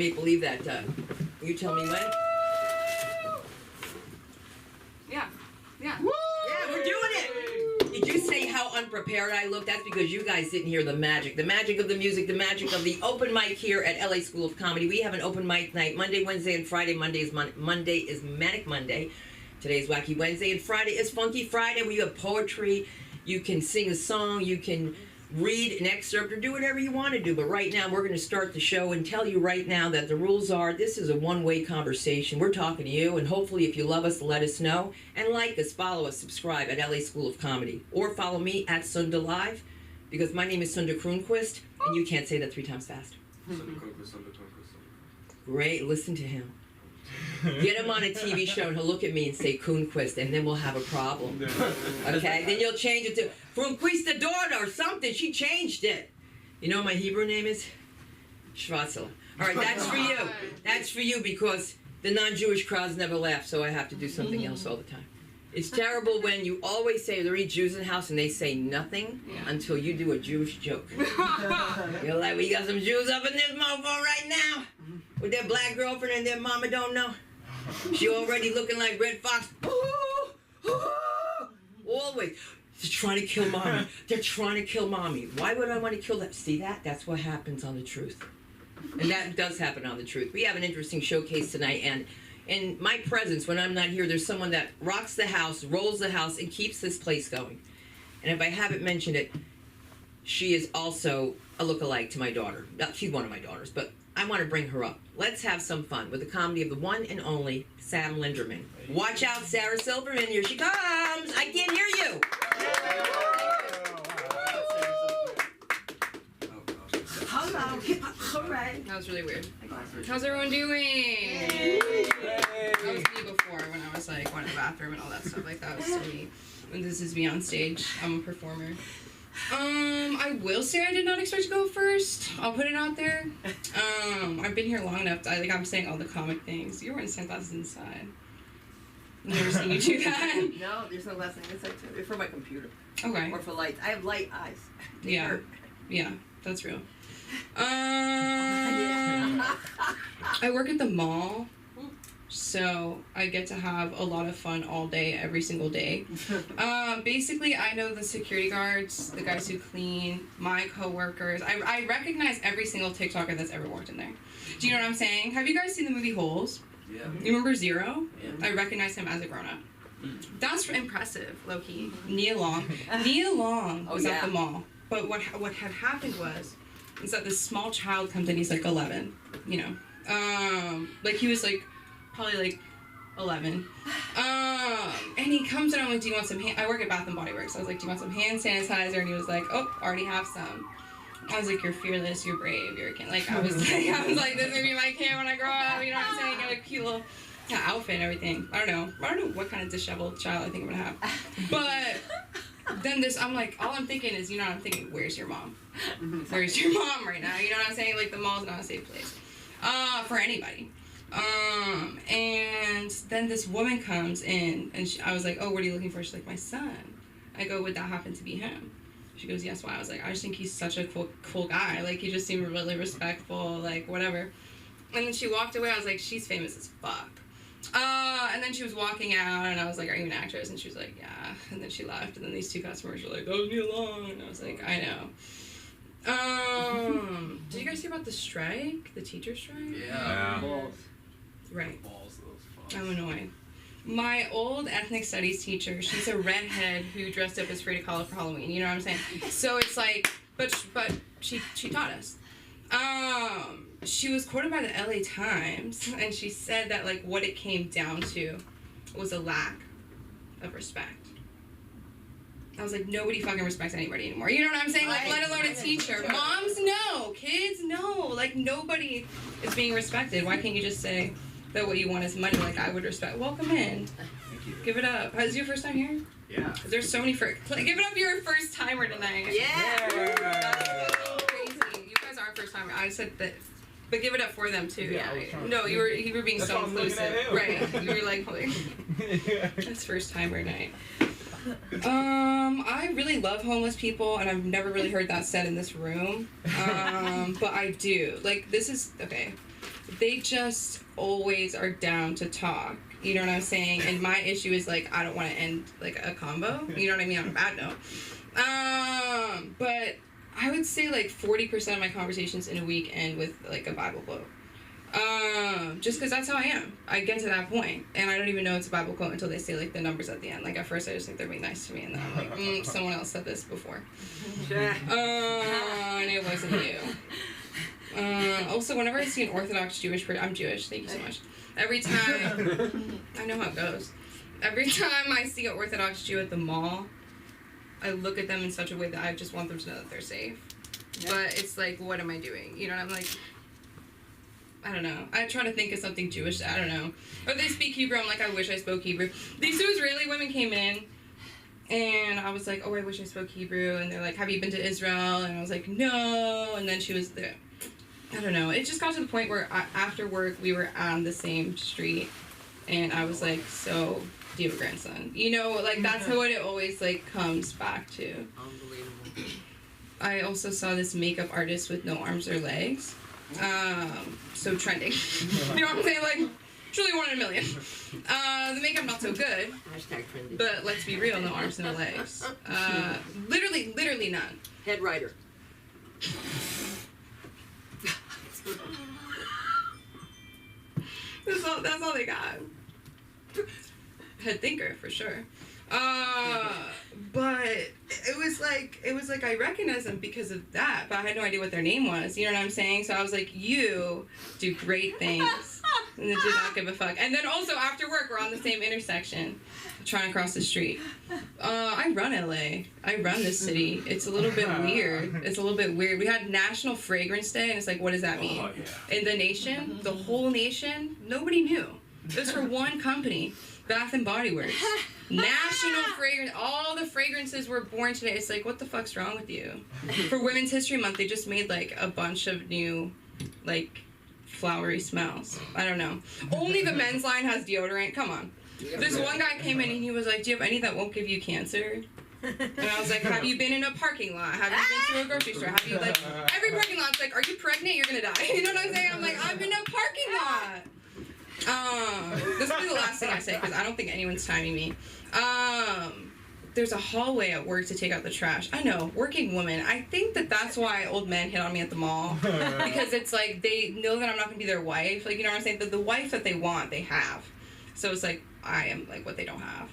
Maple Leaf that you tell me when? Yeah. Yeah, we're doing it! Did you say how unprepared I look? That's because you guys didn't hear the magic. The magic of the music, the magic of the open mic here at LA School of Comedy. We have an open mic night Monday, Wednesday, and Friday. Monday is Manic Monday. Today is Wacky Wednesday, and Friday is Funky Friday, where you have poetry. You can sing a song, you can read an excerpt, or do whatever you want to do. But right now, we're going to start the show and tell you right now that the rules are, this is a one-way conversation. We're talking to you, and hopefully if you love us, let us know. And like us, follow us, subscribe at LA School of Comedy. Or follow me at Sunda Live, because my name is Sunda Kroonquist, and you can't say that 3 times fast. Great, listen to him. Get him on a TV show and he'll look at me and say Kroonquist, and then we'll have a problem. Okay? Then you'll change it to Kroonquistadora or something. She changed it. You know what my Hebrew name is? Schwarzel. All right, that's for you. That's for you because the non-Jewish crowds never laugh, so I have to do something else all the time. It's terrible when you always say there are Jews in the house and they say nothing until you do a Jewish joke. You're like, we got some Jews up in this mofo right now with their black girlfriend and their mama don't know. She already looking like Red Fox. Always. They're trying to kill mommy. They're trying to kill mommy. Why would I want to kill that? See that? That's what happens on The Truth. And that does happen on The Truth. We have an interesting showcase tonight, and in my presence, when I'm not here, there's someone that rocks the house, rolls the house, and keeps this place going. And if I haven't mentioned it, she is also a lookalike to my daughter. She's one of my daughters, but I want to bring her up. Let's have some fun with the comedy of the one and only Sam Linderman. Watch out, Sarah Silverman. Here she comes. I can't hear you. Hello. Hooray. That was really weird. How's everyone doing? That was me before when I was like going to the bathroom and all that stuff. Like that was so me. And this is me on stage. I'm a performer. I will say I did not expect to go first. I'll put it out there. I've been here long enough. I'm saying all the comic things. You're wearing sunglasses inside. I've never seen you do that. No, there's no last thing inside too. It's for my computer. Okay. Or for lights. I have light eyes. They Yeah. hurt. Yeah, that's real. I work at the mall, so I get to have a lot of fun all day, every single day. Basically, I know the security guards, the guys who clean, my coworkers. I recognize every single TikToker that's ever worked in there. Do you know what I'm saying? Have you guys seen the movie Holes? Yeah. You remember Zero? Yeah. I recognize him as a grown-up. That's impressive, low-key. Nia Long was at the mall. But what had happened is that this small child comes in, he's like 11, you know. Like he was like, probably like 11. And he comes in, I'm like, do you want some I work at Bath & Body Works, so I was like, do you want some hand sanitizer? And he was like, oh, already have some. I was like, you're fearless, you're brave, you're a kid. Like, I was like, this is gonna be my kid when I grow up, you know what I'm saying? Get a cute little outfit and everything. I don't know what kind of disheveled child I think I'm gonna have. But then I'm like, all I'm thinking is, you know what I'm thinking, where's your mom? Where's your mom right now? You know what I'm saying? Like, the mall's not a safe place. For anybody. And then this woman comes in, and I was like, oh, what are you looking for? She's like, my son. I go, would that happen to be him? She goes, yes, why? I was like, I just think he's such a cool guy. Like, he just seemed really respectful, like, whatever. And then she walked away. I was like, she's famous as fuck. And then she was walking out, and I was like, are you an actress? And she was like, yeah. And then she left, and then these 2 customers were like, that was me alone. And I was like, I know. Did you guys hear about the strike? The teacher strike? Yeah. Balls. Right. Balls, those fucks. I'm annoyed. My old ethnic studies teacher, she's a redhead who dressed up as Frida Kahlo for Halloween. You know what I'm saying? So it's like, but she taught us. She was quoted by the LA Times, and she said that, like, what it came down to was a lack of respect. I was like, nobody fucking respects anybody anymore. You know what I'm saying? Like, let alone a teacher. Moms, no. Kids, no. Like, nobody is being respected. Why can't you just say that what you want is money? Like, I would respect. Welcome in. Thank you. Give it up. Is this your first time here? Yeah. There's so many give it up, you're a first timer tonight. Yeah. Crazy. You guys are first timer. I said that. But give it up for them too. Yeah. No, you were being so inclusive. Right. You were like, Yeah. it's first timer night. I really love homeless people, and I've never really heard that said in this room. But I do. Like, this is okay. they just always are down to talk. You know what I'm saying? And my issue is, like, I don't want to end, like, a combo. You know what I mean? On a bad note. But I would say, like, 40% of my conversations in a week end with, like, a Bible quote. Just because that's how I am. I get to that point, and I don't even know it's a Bible quote until they say, like, the numbers at the end. Like, at first I just think they're being nice to me, and then I'm like, someone else said this before. And it wasn't you. Also, whenever I see an Orthodox Jewish person, I'm Jewish, thank you so much. Every time, I know how it goes. Every time I see an Orthodox Jew at the mall, I look at them in such a way that I just want them to know that they're safe. Yeah. But it's like, what am I doing? You know, I'm like, I don't know. I try to think of something Jewish. I don't know. Or they speak Hebrew. I'm like, I wish I spoke Hebrew. These two Israeli women came in, and I was like, oh, I wish I spoke Hebrew. And they're like, have you been to Israel? And I was like, no. And then she was there. I don't know. It just got to the point where after work, we were on the same street, and I was like, so, do you have a grandson? You know, like, that's what it always, like, comes back to. Unbelievable. I also saw this makeup artist with no arms or legs. So trending. You know what I'm saying? Like, truly 1 in a million. The makeup not so good. Hashtag trendy. But let's be real, no arms, no legs. Literally none. Head writer. That's all they got. Head thinker for sure. But it was like I recognized them because of that, but I had no idea what their name was. You know what I'm saying? So I was like, you do great things. And they did not give a fuck. And then also after work, we're on the same intersection, trying to cross the street. I run LA. I run this city. It's a little bit weird. We had National Fragrance Day, and it's like, what does that mean? Oh, yeah. In the nation, the whole nation, nobody knew. It was for one company, Bath and Body Works. National fragrance. All the fragrances were born today. It's like, what the fuck's wrong with you? For Women's History Month, they just made like a bunch of new, like, flowery smells. I don't know. Only the men's line has deodorant. Come on. This one guy came in and he was like, do you have any that won't give you cancer? And I was like, have you been in a parking lot? Have you been to a grocery store? Have you, like, every parking lot's like, are you pregnant? You're gonna die. You know what I'm saying? I'm like, I'm in a parking lot. This will be the last thing I say because I don't think anyone's timing me. There's a hallway at work to take out the trash. I know, working woman. I think that's why old men hit on me at the mall. Because it's like, they know that I'm not going to be their wife. Like, you know what I'm saying? The wife that they want, they have. So it's like, I am, like, what they don't have.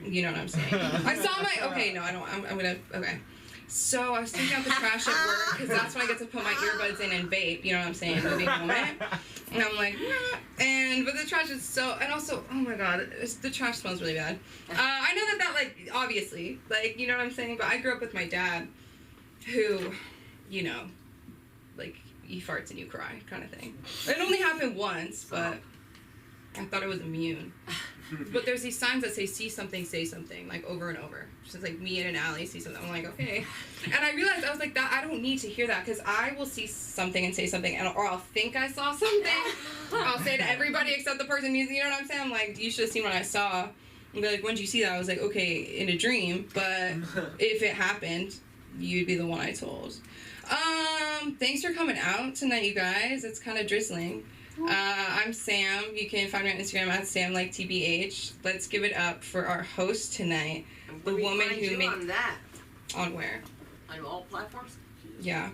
You know what I'm saying? I saw my, okay, no, I don't, I'm going to, okay. So I was taking out the trash at work because that's when I get to put my earbuds in and vape. You know what I'm saying? Moving moment. And I'm like, nah. But the trash is so, and also, oh my god, the trash smells really bad. I know that like, obviously, like, you know what I'm saying? But I grew up with my dad, who, you know, like, he farts and you cry kind of thing. It only happened once, but I thought it was immune. But there's these signs that say, see something, say something, like, over and over. So it's like, me in an alley, see something. I'm like, okay. And I realized, I was like, that I don't need to hear that, because I will see something and say something, or I'll think I saw something. I'll say to everybody except the person, you know what I'm saying? I'm like, you should have seen what I saw. And be like, when did you see that? I was like, okay, in a dream, but if it happened, you'd be the one I told. Thanks for coming out tonight, you guys. It's kind of drizzling. I'm Sam. You can find me on Instagram at SamLikeTBH. Let's give it up for our host tonight, the woman who made on that. On where? On all platforms. Yeah,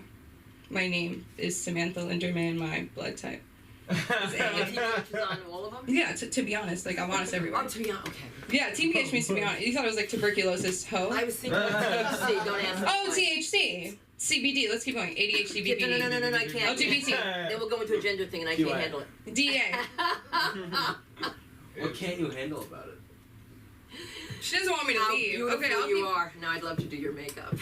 my name is Samantha Linderman. My blood type. TBH is on all of them. Yeah, to be honest, like, I'm honest everywhere. Oh, to be honest, okay. Yeah, TBH means to be honest. You thought it was like tuberculosis hoe? I was thinking of THC. Don't ask me. Oh, THC. CBD, let's keep going. ADHD, BPD. No, I can't. LGBT. Then we'll go into a gender thing and I can't handle it. DA. What can't you handle about it? She doesn't want me to How leave. beautiful Okay, I'll you keep... are. Now I'd love to do your makeup.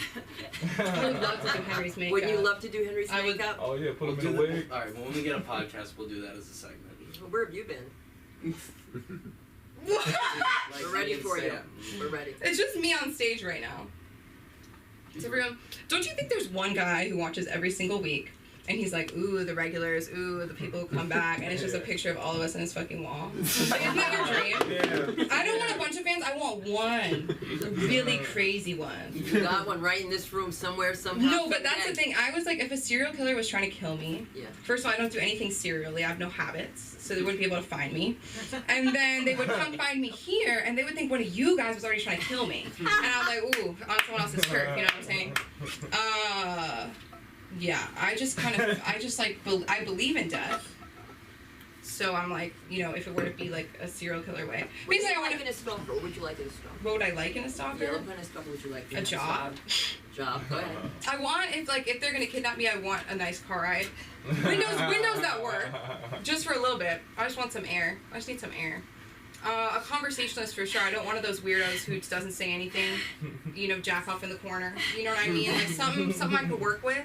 I would love to do Henry's makeup. Would you love to do Henry's I would- makeup? Oh yeah, put We'll him in do a that. wig. Alright, when we get a podcast, we'll do that as a segment. Well, where have you been? Like We're ready me and for you. Sam. We're ready. It's just me on stage right now. It's everyone. Don't you think there's one guy who watches every single week And he's like, ooh, the regulars, ooh, the people who come back, and it's just a picture of all of us on his fucking wall. Like, isn't that your dream? Yeah. I don't want a bunch of fans, I want one. A really crazy one. You got one right in this room somewhere, somehow. No, but that's the thing. I was like, if a serial killer was trying to kill me, Yeah. first of all, I don't do anything serially. I have no habits, so they wouldn't be able to find me. And then they would come find me here, and they would think one of you guys was already trying to kill me. And I'm like, ooh, on someone else's turf, you know what I'm saying? Yeah, I believe in death. So I'm like, you know, if it were to be like a serial killer way. Would Basically, I you want like in a stalker? What would you like in a stalker? What would I like in a stalker? Yeah, what kind of stalker would you like? A job. Job. Go ahead. I want, if they're gonna kidnap me, I want a nice car ride. Windows that work. Just for a little bit. I just want some air. I just need some air. A conversationalist for sure. I don't one of those weirdos who doesn't say anything. You know, jack off in the corner. You know what I mean? Like something I could work with.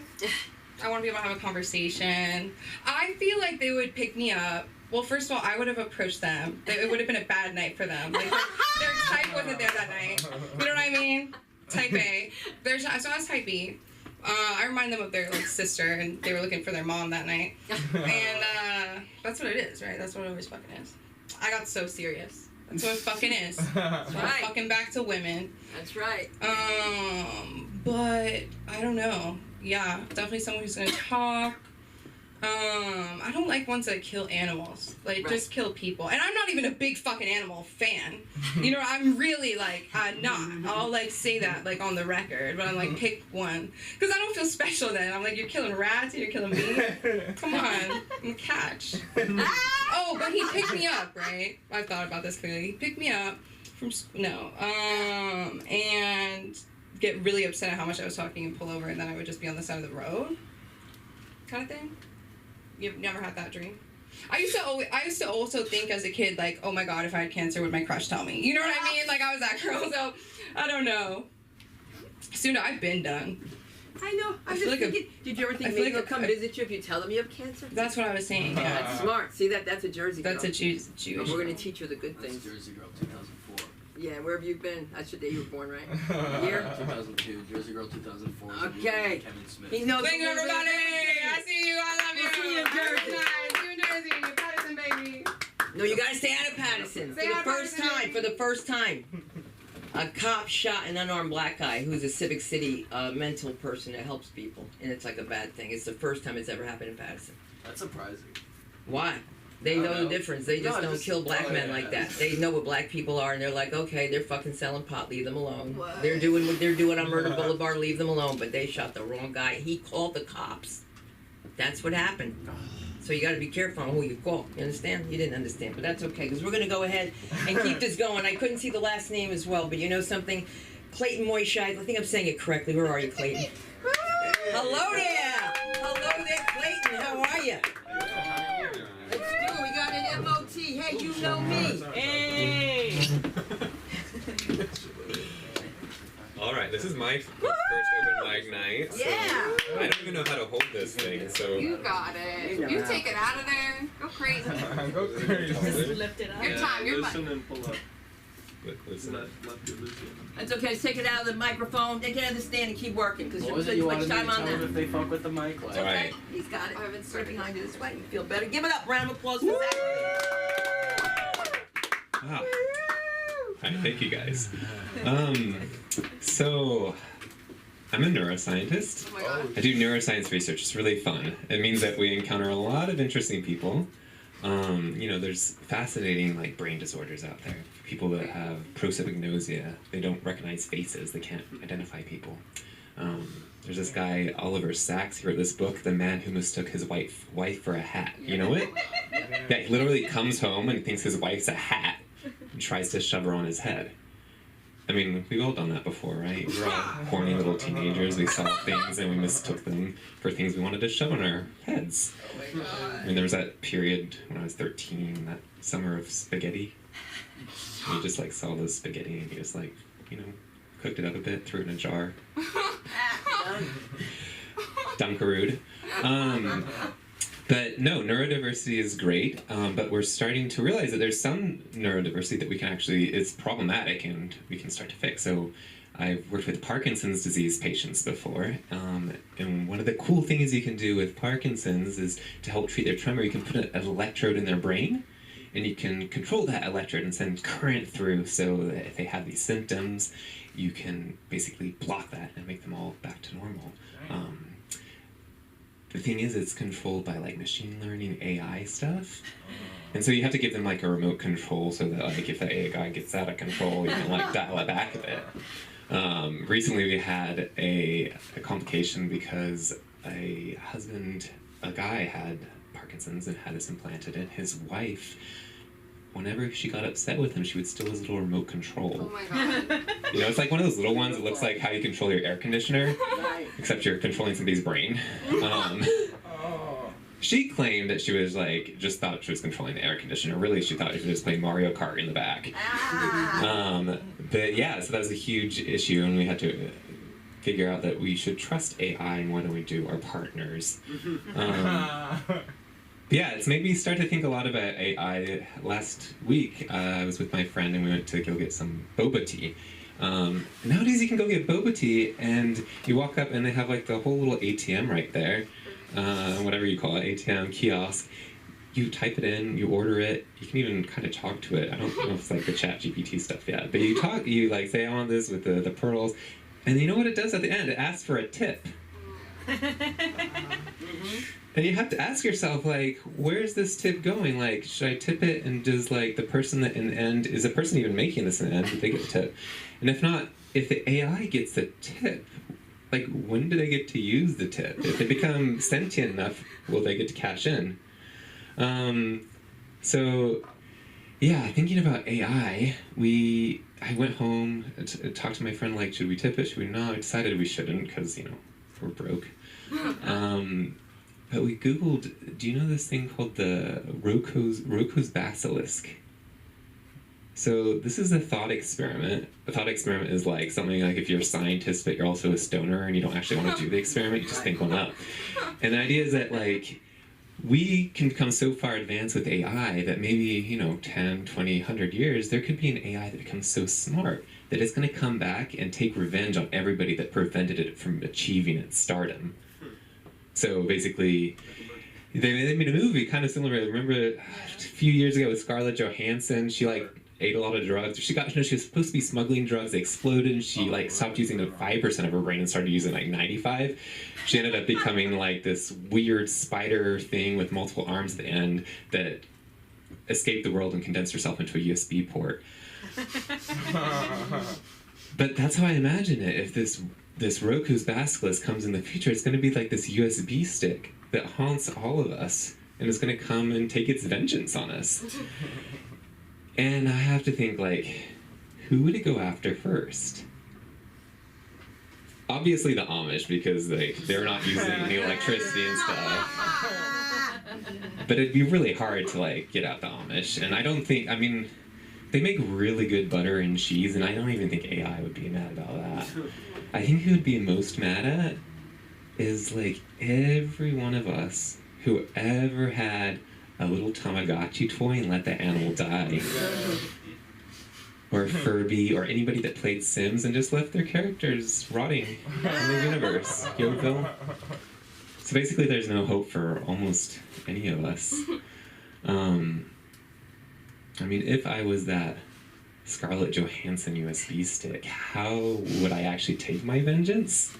I want to be able to have a conversation. I feel like they would pick me up. Well, first of all, I would have approached them. It would have been a bad night for them. Like their type wasn't there that night. You know what I mean? Type A. So I was type B. I remind them of their like sister, and they were looking for their mom that night. And that's what it is, right? That's what it always fucking is. I got so serious. That's what it fucking is. That's why I'm fucking back to women. That's right. But I don't know. Yeah, definitely someone who's gonna talk. I don't like ones that kill animals. Like, just kill people. And I'm not even a big fucking animal fan. You know, I'm really, like, not. I'll, like, say that, like, on the record. But I'm like, pick one. Because I don't feel special then. I'm like, you're killing rats and you're killing me? Come on. I'm a catch. Oh, but he picked me up, right? I've thought about this clearly. He picked me up from school. No. And get really upset at how much I was talking and pull over, and then I would just be on the side of the road. Kind of thing. You've never had that dream? I used to also think as a kid, like, oh my god, if I had cancer, would my crush tell me? You know what I mean? Like, I was that girl, so I don't know. Soon, I've been done. I know. I'm just thinking, did you ever think maybe they'll come visit you if you tell them you have cancer? That's what I was saying, yeah. That's smart. See, that's a Jersey girl. That's a Jewish And we're going to teach her the good That's things. Jersey Girl 2004. Yeah, where have you been? That's the day you were born, right? Year? 2002. Jersey Girl 2004. Okay. Kevin Smith. He knows. Thank you, everybody! I see you, I love you! We'll see you in Jersey. See you in Jersey, you Patterson, baby! No, you gotta stay out of Patterson. Stay out of Patterson. For the first time. A cop shot an unarmed black guy who's a Civic City mental person that helps people. And it's like a bad thing. It's the first time it's ever happened in Patterson. That's surprising. Why? They know the difference. They just No, don't just- kill black men like that. They know what black people are, and they're like, okay, they're fucking selling pot. Leave them alone. What? They're doing what they're doing on Murder Boulevard. Leave them alone. But they shot the wrong guy. He called the cops. That's what happened. So you got to be careful on who you call. You understand? You didn't understand, but that's okay because we're gonna go ahead and keep this going. I couldn't see the last name as well, but you know something? Clayton Moishai. I think I'm saying it correctly. Where are you, Clayton? Hello there. Hello there, Clayton. How are you? Let's go. We got an MOT. Hey, you know me. Hey. All right, this is my first open mic night. So Yeah. I don't even know how to hold this thing, so. You got it. You know You how. take it out of there. Go crazy. Go crazy. Lift it up. Your time, your Loosen money. and pull up. Listen. Left your loosen. That's okay. Just take it out of the microphone. They can understand and keep working because What you're was it putting you too much wanted me time to on tell them them. if they fuck with the mic? Like, All right. Okay, he's got it. I haven't Right started behind you this way. You feel better. Give it up. Round of applause for Zach. Wow. All right, thank you guys. So I'm a neuroscientist. Oh my god. I do neuroscience research. It's really fun. It means that we encounter a lot of interesting people. You know, there's fascinating like brain disorders out there. People that have prosopagnosia, they don't recognize faces. They can't identify people. There's this guy, Oliver Sacks. He wrote this book, The Man Who Mistook His Wife for a Hat. You know it? Yeah, he literally comes home and thinks his wife's a hat and tries to shove her on his head. I mean, we've all done that before, right? We're all horny little teenagers. We saw things and we mistook them for things we wanted to shove on our heads. Oh my god. I mean, there was that period when I was 13, that summer of spaghetti. And you just like saw the spaghetti and you just like, you know, cooked it up a bit, threw it in a jar. Dunkarood. But no, neurodiversity is great, but we're starting to realize that there's some neurodiversity that we can actually, it's problematic and we can start to fix. So I've worked with Parkinson's disease patients before, and one of the cool things you can do with Parkinson's is to help treat their tremor, you can put an electrode in their brain, and you can control that electrode and send current through, so that if they have these symptoms, you can basically block that and make them all back to normal. The thing is, it's controlled by like machine learning AI stuff. And so you have to give them like a remote control so that like if the AI gets out of control, you can like dial it back a bit. Recently we had a complication because a guy had Parkinson's and had this implanted, and his wife, whenever she got upset with him, she would steal his little remote control. Oh my god. You know, it's like one of those little ones that looks like how you control your air conditioner, Right. except you're controlling somebody's brain. She claimed that she was like, just thought she was controlling the air conditioner. Really, she thought she was just playing Mario Kart in the back. But yeah, so that was a huge issue, and we had to figure out that we should trust AI more than we do our partners. Yeah, it's made me start to think a lot about AI. Last week, I was with my friend and we went to go get some boba tea. Nowadays you can go get boba tea and you walk up and they have like the whole little ATM right there, whatever you call it, ATM kiosk. You type it in, you order it, you can even kind of talk to it. I don't know if it's like the chat GPT stuff yet, but you like say I want this with the pearls, and you know what it does at the end? It asks for a tip. And you have to ask yourself, like, where's this tip going? Like, should I tip it, and does like the person that in the end, is the person even making this in the end, did they get the tip? And if not, if the AI gets the tip, like when do they get to use the tip? If they become sentient enough, will they get to cash in? So yeah, thinking about AI, I went home, talked to my friend, like, should we tip it, should we not? I decided we shouldn't, because, you know, we're broke. But we Googled, do you know this thing called the Roko's basilisk? So this is a thought experiment. A thought experiment is like something like if you're a scientist but you're also a stoner and you don't actually want to do the experiment, you just think one up. And the idea is that like we can become so far advanced with AI that maybe, you know, 10, 20, 100 years, there could be an AI that becomes so smart that it's going to come back and take revenge on everybody that prevented it from achieving its stardom. So basically, they made a movie kind of similar. Remember a few years ago with Scarlett Johansson, she like ate a lot of drugs. She was supposed to be smuggling drugs. They exploded, and she like stopped using the 5% of her brain and started using like 95. She ended up becoming like this weird spider thing with multiple arms at the end that escaped the world and condensed herself into a USB port. But that's how I imagine it. If this Roku's basilisk comes in the future, it's going to be like this USB stick that haunts all of us, and it's going to come and take its vengeance on us. And I have to think, like, who would it go after first? Obviously the Amish, because they're not using the electricity and stuff. But it'd be really hard to, like, get out the Amish. And I don't think, I mean, they make really good butter and cheese, and I don't even think AI would be mad about that. I think who would be most mad at is, like, every one of us who ever had a little Tamagotchi toy and let that animal die. Or Furby, or anybody that played Sims and just left their characters rotting in the universe. Yoville. So basically there's no hope for almost any of us. I mean, if I was that Scarlett Johansson USB stick, how would I actually take my vengeance?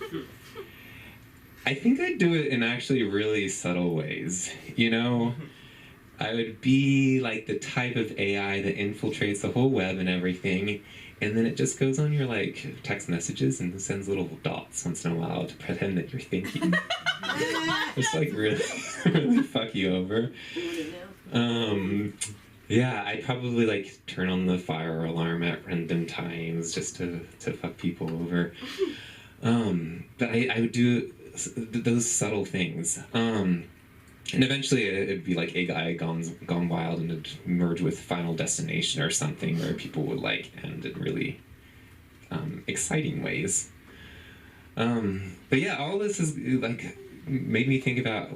I think I'd do it in actually really subtle ways, you know? I would be like the type of AI that infiltrates the whole web and everything, and then it just goes on your like text messages and sends little dots once in a while to pretend that you're thinking. Just like really, really fuck you over. Yeah, I'd probably like turn on the fire alarm at random times just to fuck people over. But I would do those subtle things. And eventually it'd be like AI gone wild, and it'd merge with Final Destination or something where people would like end in really exciting ways. But yeah, all this is like made me think about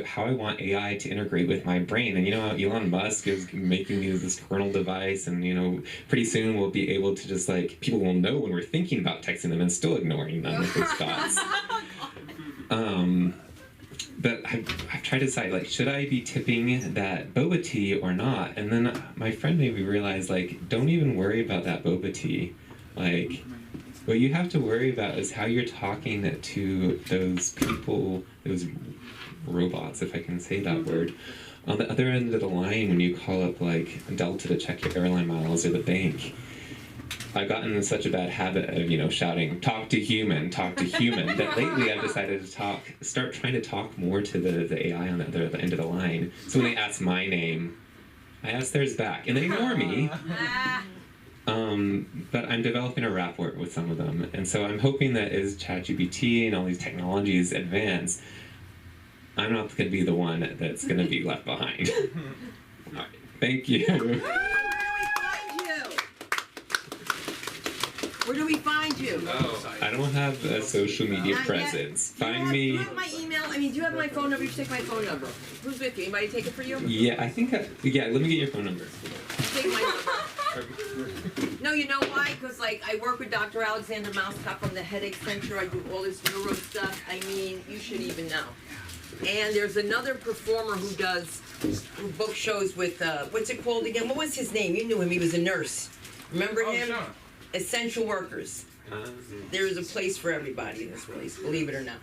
how I want AI to integrate with my brain. And Elon Musk is making this kernel device, and pretty soon we'll be able to just people will know when we're thinking about texting them and still ignoring them with those thoughts. But I've tried to decide, should I be tipping that boba tea or not? And then my friend made me realize, don't even worry about that boba tea. What you have to worry about is how you're talking to those people, those robots, if I can say that word, on the other end of the line when you call up, Delta to check your airline miles or the bank. I've gotten in such a bad habit of, shouting, talk to human, that lately I've decided to start trying to talk more to the AI on the other end of the line. So when they ask my name, I ask theirs back, and they ignore me. But I'm developing a rapport with some of them, and so I'm hoping that as ChatGPT and all these technologies advance, I'm not going to be the one that's going to be left behind. All right. Thank you. Where do we find you? Oh, I don't have a social media presence. Find me. Do you have my email? Do you have my phone number? You should take my phone number. Who's with you? Anybody take it for you? Yeah, I think. Let me get your phone number. Take my number. No, you know why? Because I work with Dr. Alexander Mousetrap from the Headache Center. I do all this neuro stuff. You should even know. And there's another performer who book shows with what's it called again? What was his name? You knew him. He was a nurse. Remember him? Sean. Essential workers. There is a place for everybody in this place, believe it or not.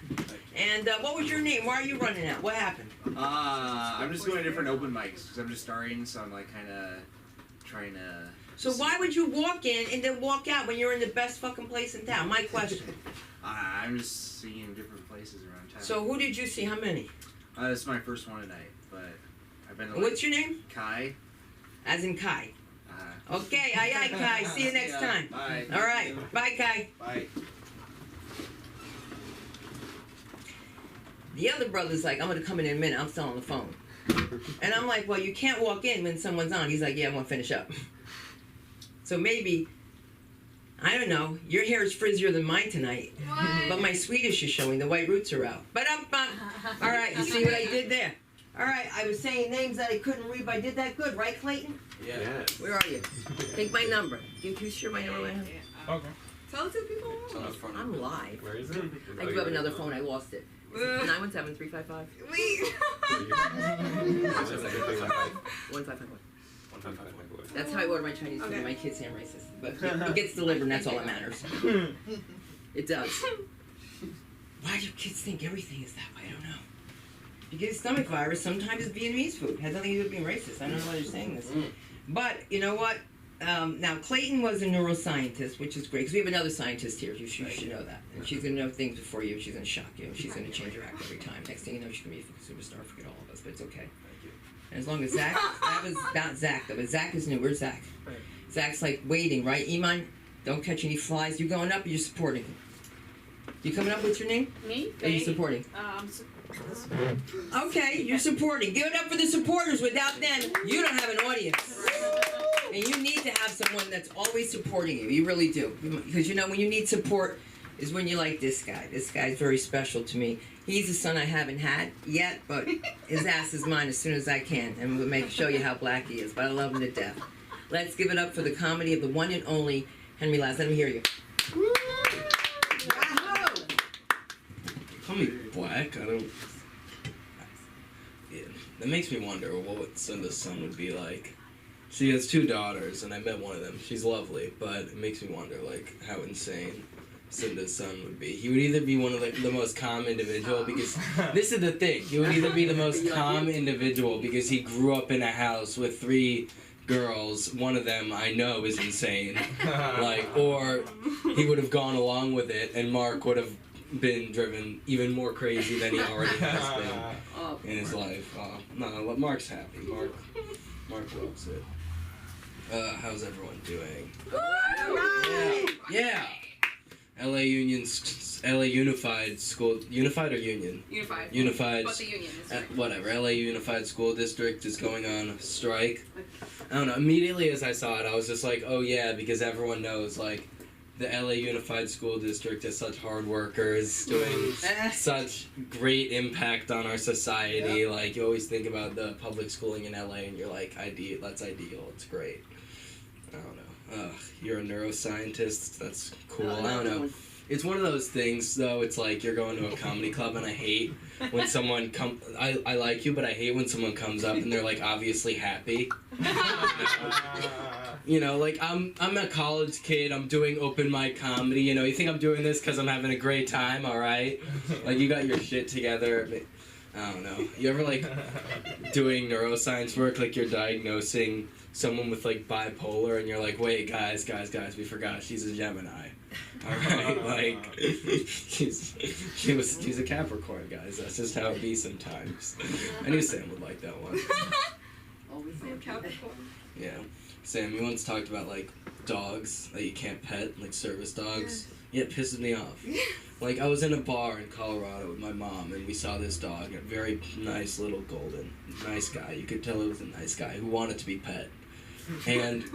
And what was your name? Why are you running out? What happened? I'm just going to different open mics because I'm just starting, so I'm kind of trying to. So why would you walk in and then walk out when you're in the best fucking place in town? My question. I'm just seeing different places around town. So who did you see? How many? This is my first one tonight, but I've been. What's your name? Kai. As in Kai. Okay, aye, Kai. See you next time. Bye. All right. Bye, Kai. Bye. The other brother's like, I'm going to come in a minute. I'm still on the phone. And I'm like, well, you can't walk in when someone's on. He's like, yeah, I'm going to finish up. So maybe, I don't know, your hair is frizzier than mine tonight. What? But my Swedish is showing. The white roots are out. Ba-dum-bum. All right, you see what I did there? All right, I was saying names that I couldn't read, but I did that good, right, Clayton? Yeah. Yes. Where are you? Take my number. You sure my number went? Okay. Tell it to people. I'm live. Where is it? I do have another phone. I lost it. 917-355. Wait. 1551. That's how I order my Chinese food. Okay. My kids say I'm racist, but it gets delivered, and that's all that matters. It does. Why do kids think everything is that way? I don't know. You get a stomach virus, sometimes it's Vietnamese food. It has nothing to do with being racist. I don't know why they're saying this. But, you know what? Now, Clayton was a neuroscientist, which is great, because we have another scientist here. You should know that. And she's going to know things before you. She's going to shock you. She's going to change her act every time. Next thing you know, she's going to be a superstar. Forget all of us, but it's okay. And as long as Zach, that was not Zach, though, but Zach is new. Where's Zach? Zach's waiting, right? Iman, don't catch any flies. You going up or you supporting? You coming up with your name? Me? Or you supporting? Okay, you're supporting. Give it up for the supporters. Without them, you don't have an audience. And you need to have someone that's always supporting you. You really do. Because, when you need support is when you like this guy. This guy's very special to me. He's a son I haven't had yet, but his ass is mine as soon as I can. And we'll show you how black he is. But I love him to death. Let's give it up for the comedy of the one and only Henry Laz. Let me hear you. Call me black. I don't. Yeah, that makes me wonder what Cinda's son would be like. She has 2 daughters, and I met one of them. She's lovely, but it makes me wonder how insane Cinda's son would be. He would either be one of the most calm individual because this is the thing. He would either be the most calm individual because he grew up in a house with 3 girls. One of them I know is insane, or he would have gone along with it, and Mark would have been driven even more crazy than he already has been in his life. No, Mark's happy. Mark loves it. How's everyone doing? Yeah. LA Unified School, Unified or Union? Unified. Unified. But the union is right. Whatever. LA Unified School District is going on strike. I don't know. Immediately as I saw it, I was just like, oh yeah, because everyone knows the LA Unified School District as such hard workers doing such great impact on our society. Yep. Like, you always think about the public schooling in LA and you're like, that's ideal, it's great. I don't know. Ugh, you're a neuroscientist, that's cool. I don't know. It's one of those things, though, it's like you're going to a comedy club and I hate when someone I like you, but I hate when someone comes up and they're, like, obviously happy. You know, like, I'm a college kid, I'm doing open mic comedy, you know, you think I'm doing this because I'm having a great time, alright? Like, you got your shit together. I don't know. You ever, like, doing neuroscience work, like, you're diagnosing someone with, like, bipolar, and you're like, wait, guys, we forgot, she's a Gemini. Alright, like, she's a Capricorn, guys. That's just how it be sometimes. I knew Sam would like that one. Always say Capricorn. Yeah. Sam, you once talked about, like, dogs that you can't pet, like service dogs. Yeah, it pisses me off. Like, I was in a bar in Colorado with my mom, and we saw this dog, a very nice little golden. Nice guy. You could tell it was a nice guy who wanted to be pet. And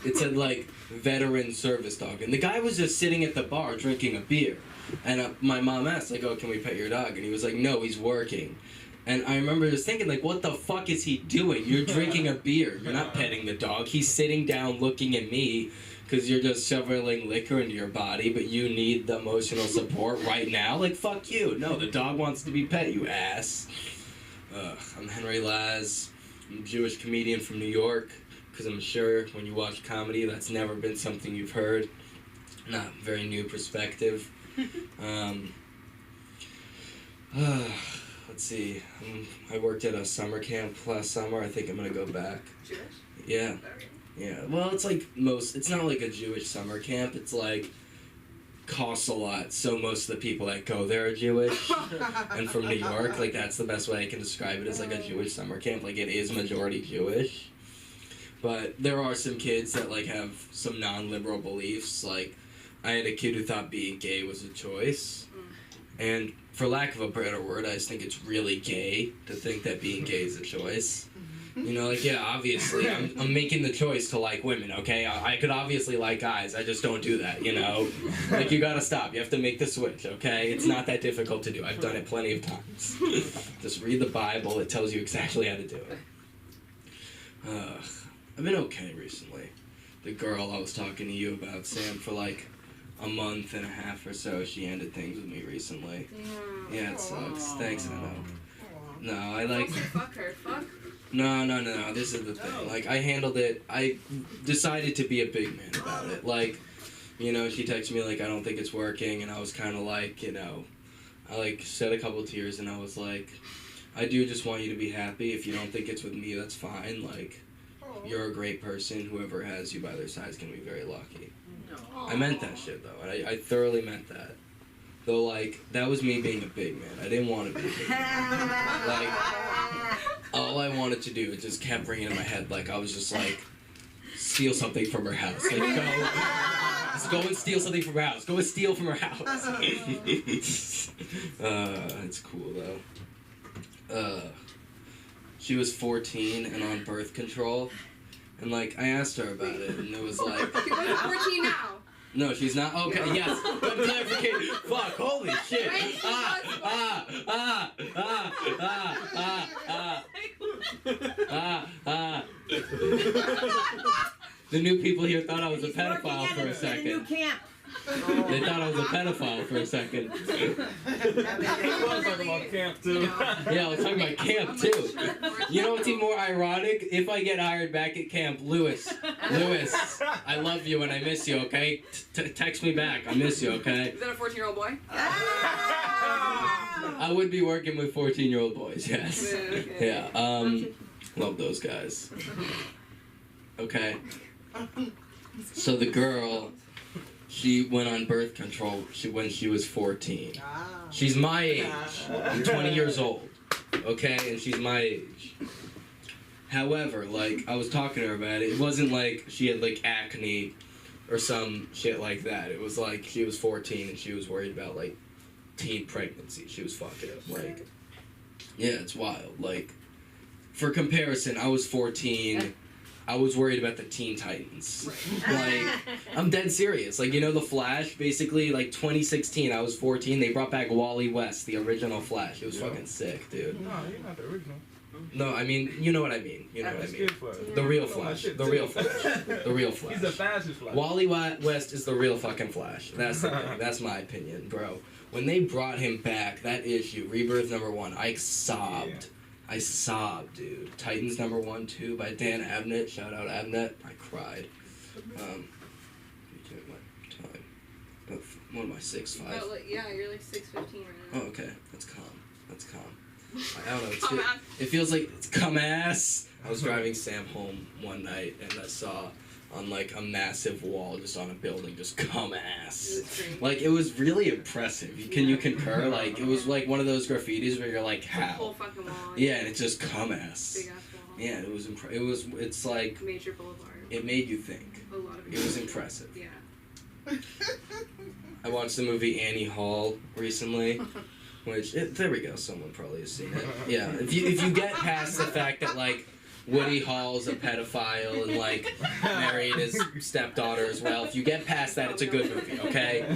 it said, like, veteran service dog. And the guy was just sitting at the bar drinking a beer. And my mom asked, like, oh, can we pet your dog? And he was like, no, he's working. And I remember just thinking, like, what the fuck is he doing? You're drinking a beer. You're not petting the dog. He's sitting down looking at me because you're just shoveling liquor into your body, but you need the emotional support right now. Like, fuck you. No, the dog wants to be pet, you ass. I'm Henry Laz. I'm a Jewish comedian from New York. Because I'm sure when you watch comedy, that's never been something you've heard. Not very new perspective. Let's see. I worked at a summer camp last summer. I think I'm going to go back. Jewish? Yeah. Yeah. Well, it's like it's not like a Jewish summer camp. It's like costs a lot, so most of the people that go there are Jewish. And from New York, like, that's the best way I can describe it, as like a Jewish summer camp. Like, it is majority Jewish. But there are some kids that, like, have some non-liberal beliefs. Like, I had a kid who thought being gay was a choice. And for lack of a better word, I just think it's really gay to think that being gay is a choice. You know, like, yeah, obviously, I'm making the choice to like women, okay? I could obviously like guys, I just don't do that, you know? Like, you gotta stop, you have to make the switch, okay? It's not that difficult to do, I've done it plenty of times. Just read the Bible, it tells you exactly how to do it. I've been okay recently. The girl I was talking to you about, Sam, for like a month and a half or so, she ended things with me recently. Damn. Yeah, it sucks. Thanks, I know. No, I like... Don't say fuck her. Fuck. No, this is the thing. Like, I handled it, I decided to be a big man about it. Like, you know, she texted me like, I don't think it's working, and I was kind of like, you know, I like shed a couple tears, and I was like, I do just want you to be happy. If you don't think it's with me, that's fine. Like, you're a great person. Whoever has you by their side is going to be very lucky. I meant that shit, though. I thoroughly meant that. Though, like, that was me being a big man. I didn't want to be a big man. Like, all I wanted to do, it just kept ringing in my head. Like, I was just like, steal something from her house. Like, just go and steal something from her house. Go and steal from her house. It's cool, though. She was 14 and on birth control. And, like, I asked her about it, and it was like... She's 14 now. No, she's not. Okay, yes. Good clarification. Fuck, holy shit. The new people here thought I was a pedophile for a second. They thought I was a pedophile for a second. He was talking about camp too. Yeah, I was talking about camp too. You know what's even more ironic? If I get hired back at camp, Lewis, I love you and I miss you, okay? Text me back, I miss you, okay? Is that a 14-year-old boy? I would be working with 14-year-old boys, yes. Okay. Yeah, love those guys. Okay. So the girl... She went on birth control when she was 14. She's my age. I'm 20 years old. Okay? And she's my age. However, like, I was talking to her about it. It wasn't like she had, like, acne or some shit like that. It was like she was 14 and she was worried about, like, teen pregnancy. She was fucking up. Like, yeah, it's wild. Like, for comparison, I was 14. I was worried about the Teen Titans. Like, I'm dead serious. Like, you know, the Flash, basically, like 2016, I was 14, they brought back Wally West, the original Flash. It was fucking sick, dude. No, you're not the original. No, I mean, you know what I mean. You know what I That's mean. Kid Flash. The real Flash. The real Flash. The real Flash. He's the fastest Flash. Wally West is the real fucking Flash. That's the thing. That's my opinion, bro. When they brought him back, that issue, Rebirth #1, I sobbed. Yeah. I sobbed, dude. Titans #1, 2 by Dan Abnett. Shout out Abnett. I cried. Let me check my time. What am I, 6'5"? Oh, like, yeah, you're like 6:15 right now. Oh, okay. That's calm. That's calm. I don't know. Calm ass. It feels like it's come ass. I was driving Sam home one night and I saw on like a massive wall just on a building just come ass. It was great. Like it was really impressive. Can you concur? Like it was like one of those graffitis where you're like The whole how? fucking wall. Yeah, and it just come ass. Big ass wall. Yeah, it was it's like Major boulevard. it made you think. A lot of It was impressive. Yeah. I watched the movie Annie Hall recently. There we go. Someone probably has seen it. Yeah. If you get past the fact that like Woody Hall's a pedophile and like married his stepdaughter as well, if you get past that, it's a good movie. Okay.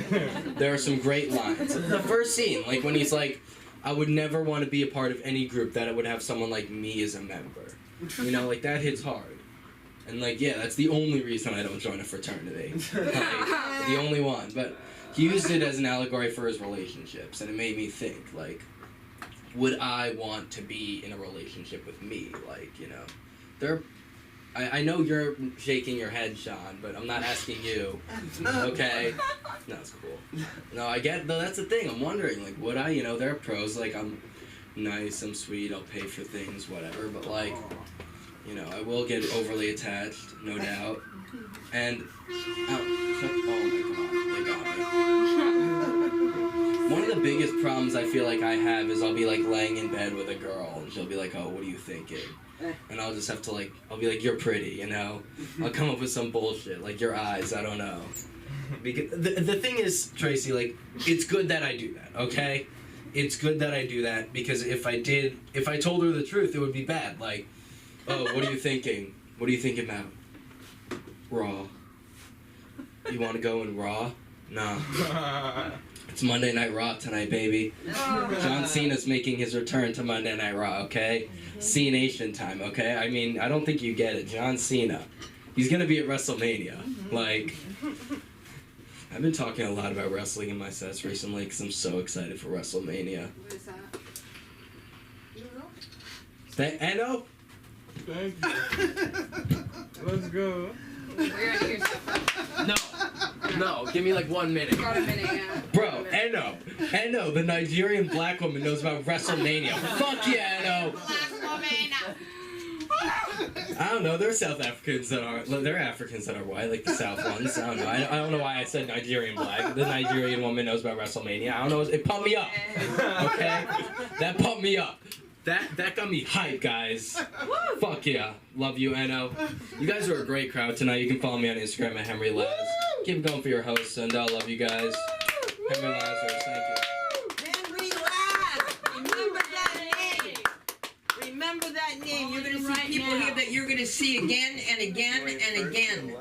There are some great lines. The first scene, like when he's like, "I would never want to be a part of any group that it would have someone like me as a member." You know, like that hits hard. And like, yeah, that's the only reason I don't join a fraternity. Like, the only one. But he used it as an allegory for his relationships, and it made me think, like, would I want to be in a relationship with me? Like, you know, I know you're shaking your head, Sean, but I'm not asking you. Okay? No, it's cool. No, I get, though, that's the thing. I'm wondering, like, would I, you know, there are pros, like, I'm nice, I'm sweet, I'll pay for things, whatever, but, like, you know, I will get overly attached, no doubt. And, oh my god, they got me. One of the biggest problems I feel like I have is I'll be like laying in bed with a girl and she'll be like, "Oh, what are you thinking?" And I'll just have to like, I'll be like, "You're pretty," you know? I'll come up with some bullshit, like your eyes, I don't know. Because the thing is, Tracy, like, it's good that I do that, okay? It's good that I do that because if I told her the truth, it would be bad. Like, "Oh, what are you thinking? What are you thinking about?" "Raw." "You want to go in Raw?" "No." "It's Monday Night Raw tonight, baby." John Cena's making his return to Monday Night Raw, okay? C-Nation time, okay? I mean, I don't think you get it. John Cena. He's gonna be at WrestleMania. Like, I've been talking a lot about wrestling in my sets recently because I'm so excited for WrestleMania. What is that? You don't know? Eno? Thank you. Let's go. We're gonna hear stuff. No, give me like 1 minute. Got a minute, yeah. Bro, Eno, the Nigerian black woman knows about WrestleMania. Fuck yeah, Eno. I don't know. There are South Africans that are. There are Africans that are white, like the South ones. I don't know. I don't know why I said Nigerian black. The Nigerian woman knows about WrestleMania. I don't know. It pumped me up. Okay, that pumped me up. That got me hyped, guys. Fuck yeah. Love you, Eno. You guys are a great crowd tonight. You can follow me on Instagram at Henry Laz. Keep going for your hosts, and I love you guys. Henry Lazarus, thank you. Henry Laz! Remember that name! Remember that name. You're going to see people here that you're going to see again and again and again.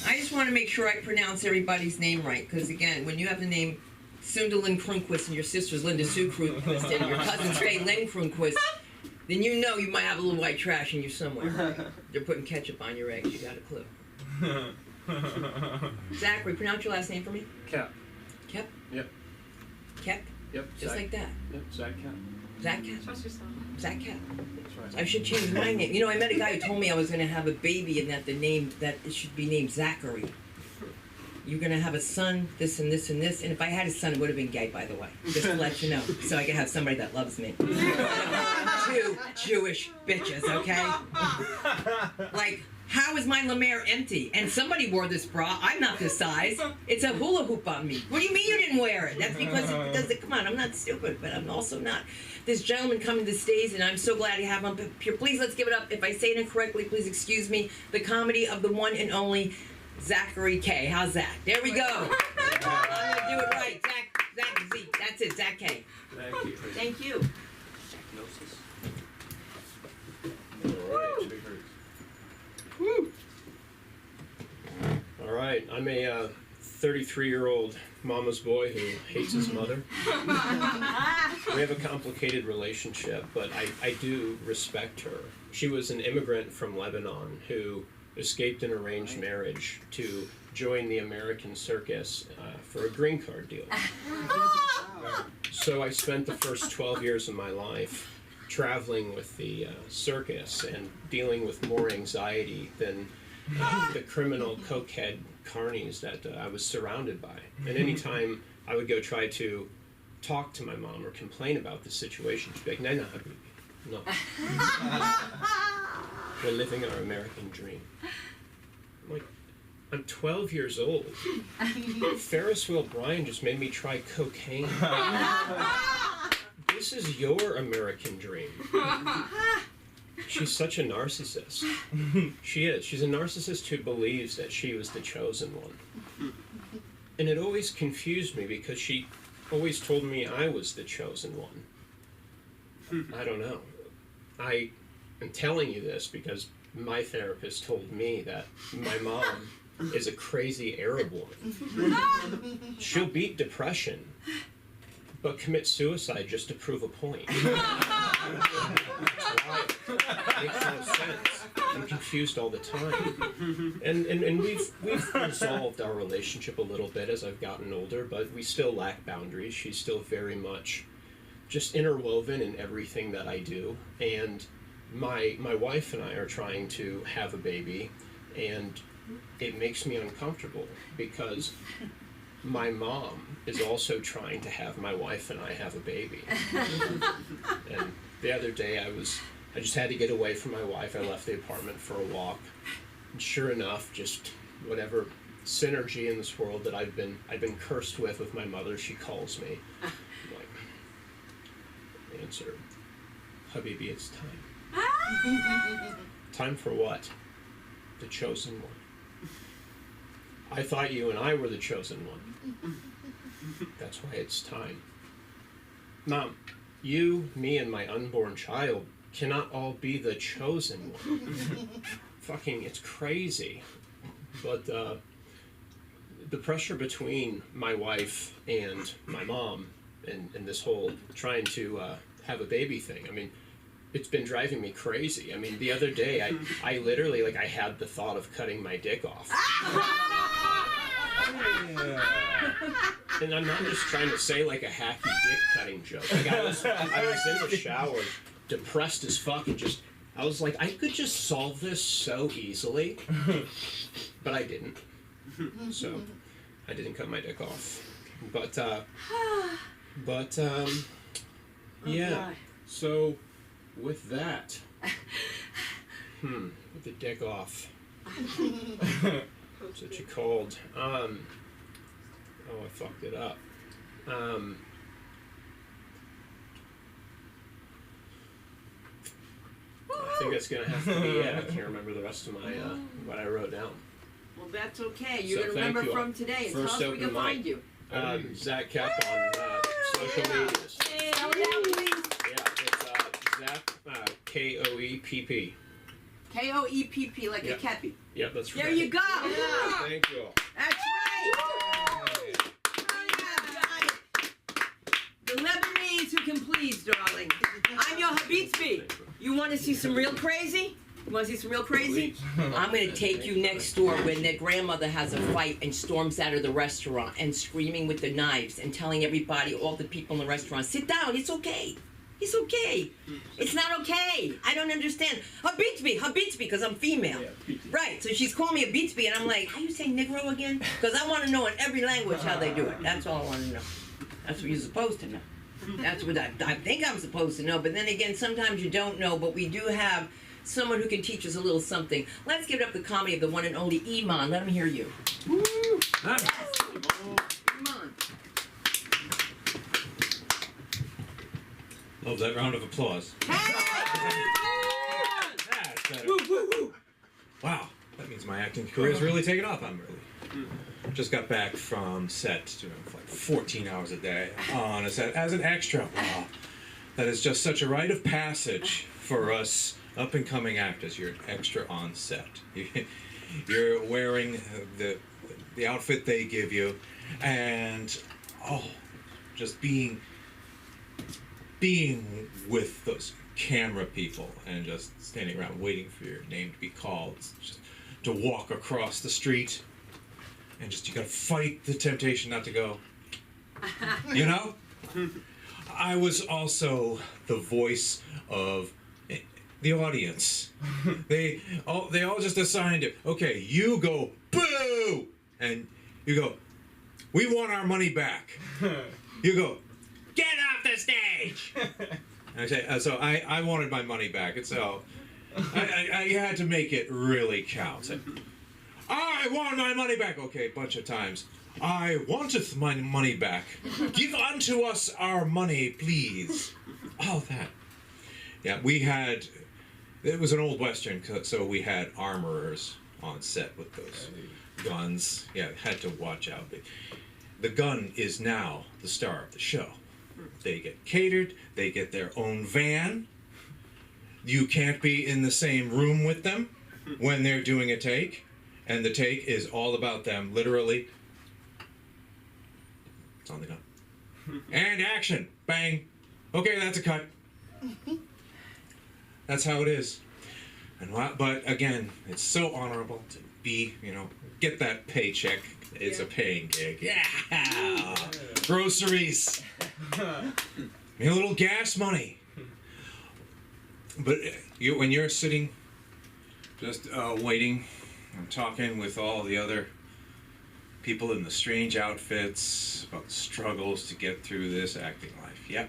I just want to make sure I pronounce everybody's name right, because again, when you have the name Sunderland Cronquist and your sister's Linda Sue Cronquist and your cousin's Faye Lynn Cronquist, then you know you might have a little white trash in you somewhere. They're putting ketchup on your eggs. You got a clue. Zachary, pronounce your last name for me. Cap. Kep? Yep. Kep? Yep. Just like that. Yep. Zach Cap. Zach Kep? Trust yourself. Zach Kep. That's I right. should change my name. You know, I met a guy who told me I was going to have a baby and that it should be named Zachary. You're going to have a son, this and this and this. And if I had a son, it would have been gay, by the way. Just to let you know. So I could have somebody that loves me. Two Jewish bitches, okay? Like, how is my Lemaire empty? And somebody wore this bra. I'm not this size. It's a hula hoop on me. What do you mean you didn't wear it? That's because it does it. Come on, I'm not stupid, but I'm also not. This gentleman coming to the stage, and I'm so glad to have him up here. Please, let's give it up. If I say it incorrectly, please excuse me. The comedy of the one and only Zachary K. How's that? There we go. I'm gonna do it right. Zach Z. That's it. Zach K. Thank you. Thank you. Diagnosis. All right. Woo. right. I'm a 33-year-old mama's boy who hates his mother. We have a complicated relationship, but I do respect her. She was an immigrant from Lebanon who escaped an arranged marriage to join the American circus for a green card deal. So I spent the first 12 years of my life traveling with the circus and dealing with more anxiety than the criminal cokehead carnies that I was surrounded by. And anytime I would go try to talk to my mom or complain about the situation, she'd be like, no, Habibi, no. We're living our American dream. I'm like, I'm 12 years old. Ferris Wheel Brian just made me try cocaine. This is your American dream. She's such a narcissist. She is. She's a narcissist who believes that she was the chosen one. And it always confused me because she always told me I was the chosen one. I don't know. I am telling you this because my therapist told me that my mom is a crazy Arab woman. She'll beat depression, but commit suicide just to prove a point. Makes no sense. I'm confused all the time. And we've resolved our relationship a little bit as I've gotten older, but we still lack boundaries. She's still very much just interwoven in everything that I do. And my wife and I are trying to have a baby, and it makes me uncomfortable because my mom is also trying to have my wife and I have a baby. And the other day I just had to get away from my wife. I left the apartment for a walk. And sure enough, just whatever synergy in this world that I've been cursed with my mother, she calls me. I'm like, answer, Habibi, it's time. Time for what? The chosen one. I thought you and I were the chosen one. That's why it's time. Mom, you, me, and my unborn child cannot all be the chosen one. Fucking, it's crazy. But the pressure between my wife and my mom and this whole trying to have a baby thing, I mean, it's been driving me crazy. I mean, the other day, I literally, like, I had the thought of cutting my dick off. And I'm not just trying to say, like, a hacky dick cutting joke. Like, I was in the shower, depressed as fuck, and I was like, I could just solve this so easily. But I didn't. So, I didn't cut my dick off. But yeah. So, with that, with the dick off, that's what you called. Oh, I fucked it up. I think that's gonna have to be it. I can't remember the rest of my what I wrote down. Well, that's okay. You're So gonna thank remember you all. from today. And First tell us where we open can mic. find you. Zach Kepp on social medias. Spell it out, please. Yeah, it's Zach Koepp. Koepp, like Yeah. a kepi. Yep, that's right. There you go. Thank you all. That's right. Got it. The Lebanese who can please, darling. I'm your Habitsby. You want to see some real crazy? You want to see some real crazy? I'm going to take you next door when their grandmother has a fight and storms out of the restaurant and screaming with the knives and telling everybody, all the people in the restaurant, sit down, it's okay. It's okay. It's not okay. I don't understand. Habitsby, because I'm female. Right, so she's calling me a Habitsby, and I'm like, how you say Negro again? Because I want to know in every language how they do it. That's all I want to know. That's what you're supposed to know. That's what I think I'm supposed to know. But then again, sometimes you don't know, but we do have someone who can teach us a little something. Let's give it up the comedy of the one and only Iman. Let him hear you. Woo! Yes. Iman. Love that round of applause. That's better. Woo, woo, woo. Wow, that means my acting career is really taking off. I'm really. Just got back from set, doing like 14 hours a day on a set as an extra. Wow, that is just such a rite of passage for us up and coming actors, you're an extra on set. You're wearing the outfit they give you, and just being with those camera people and just standing around waiting for your name to be called, just to walk across the street, and just you gotta fight the temptation not to go. You know? I was also the voice of the audience. They all just assigned it. Okay, you go boo, and you go, we want our money back. You go, get off the stage. And I say, so I wanted my money back, and so I had to make it really count. So, I want my money back. Okay, a bunch of times. I wanteth my money back. Give unto us our money, please. All that. Yeah, it was an old Western, so we had armorers on set with those guns. Yeah, had to watch out. The gun is now the star of the show. They get catered, they get their own van. You can't be in the same room with them when they're doing a take, and the take is all about them, literally. It's on the gun. And action! Bang! Okay, that's a cut. That's how it is. But again, it's so honorable to be, get that paycheck. It's a paying gig. Yeah! Groceries. A little gas money. But when you're sitting, just waiting and talking with all the other people in the strange outfits about the struggles to get through this acting life. Yep.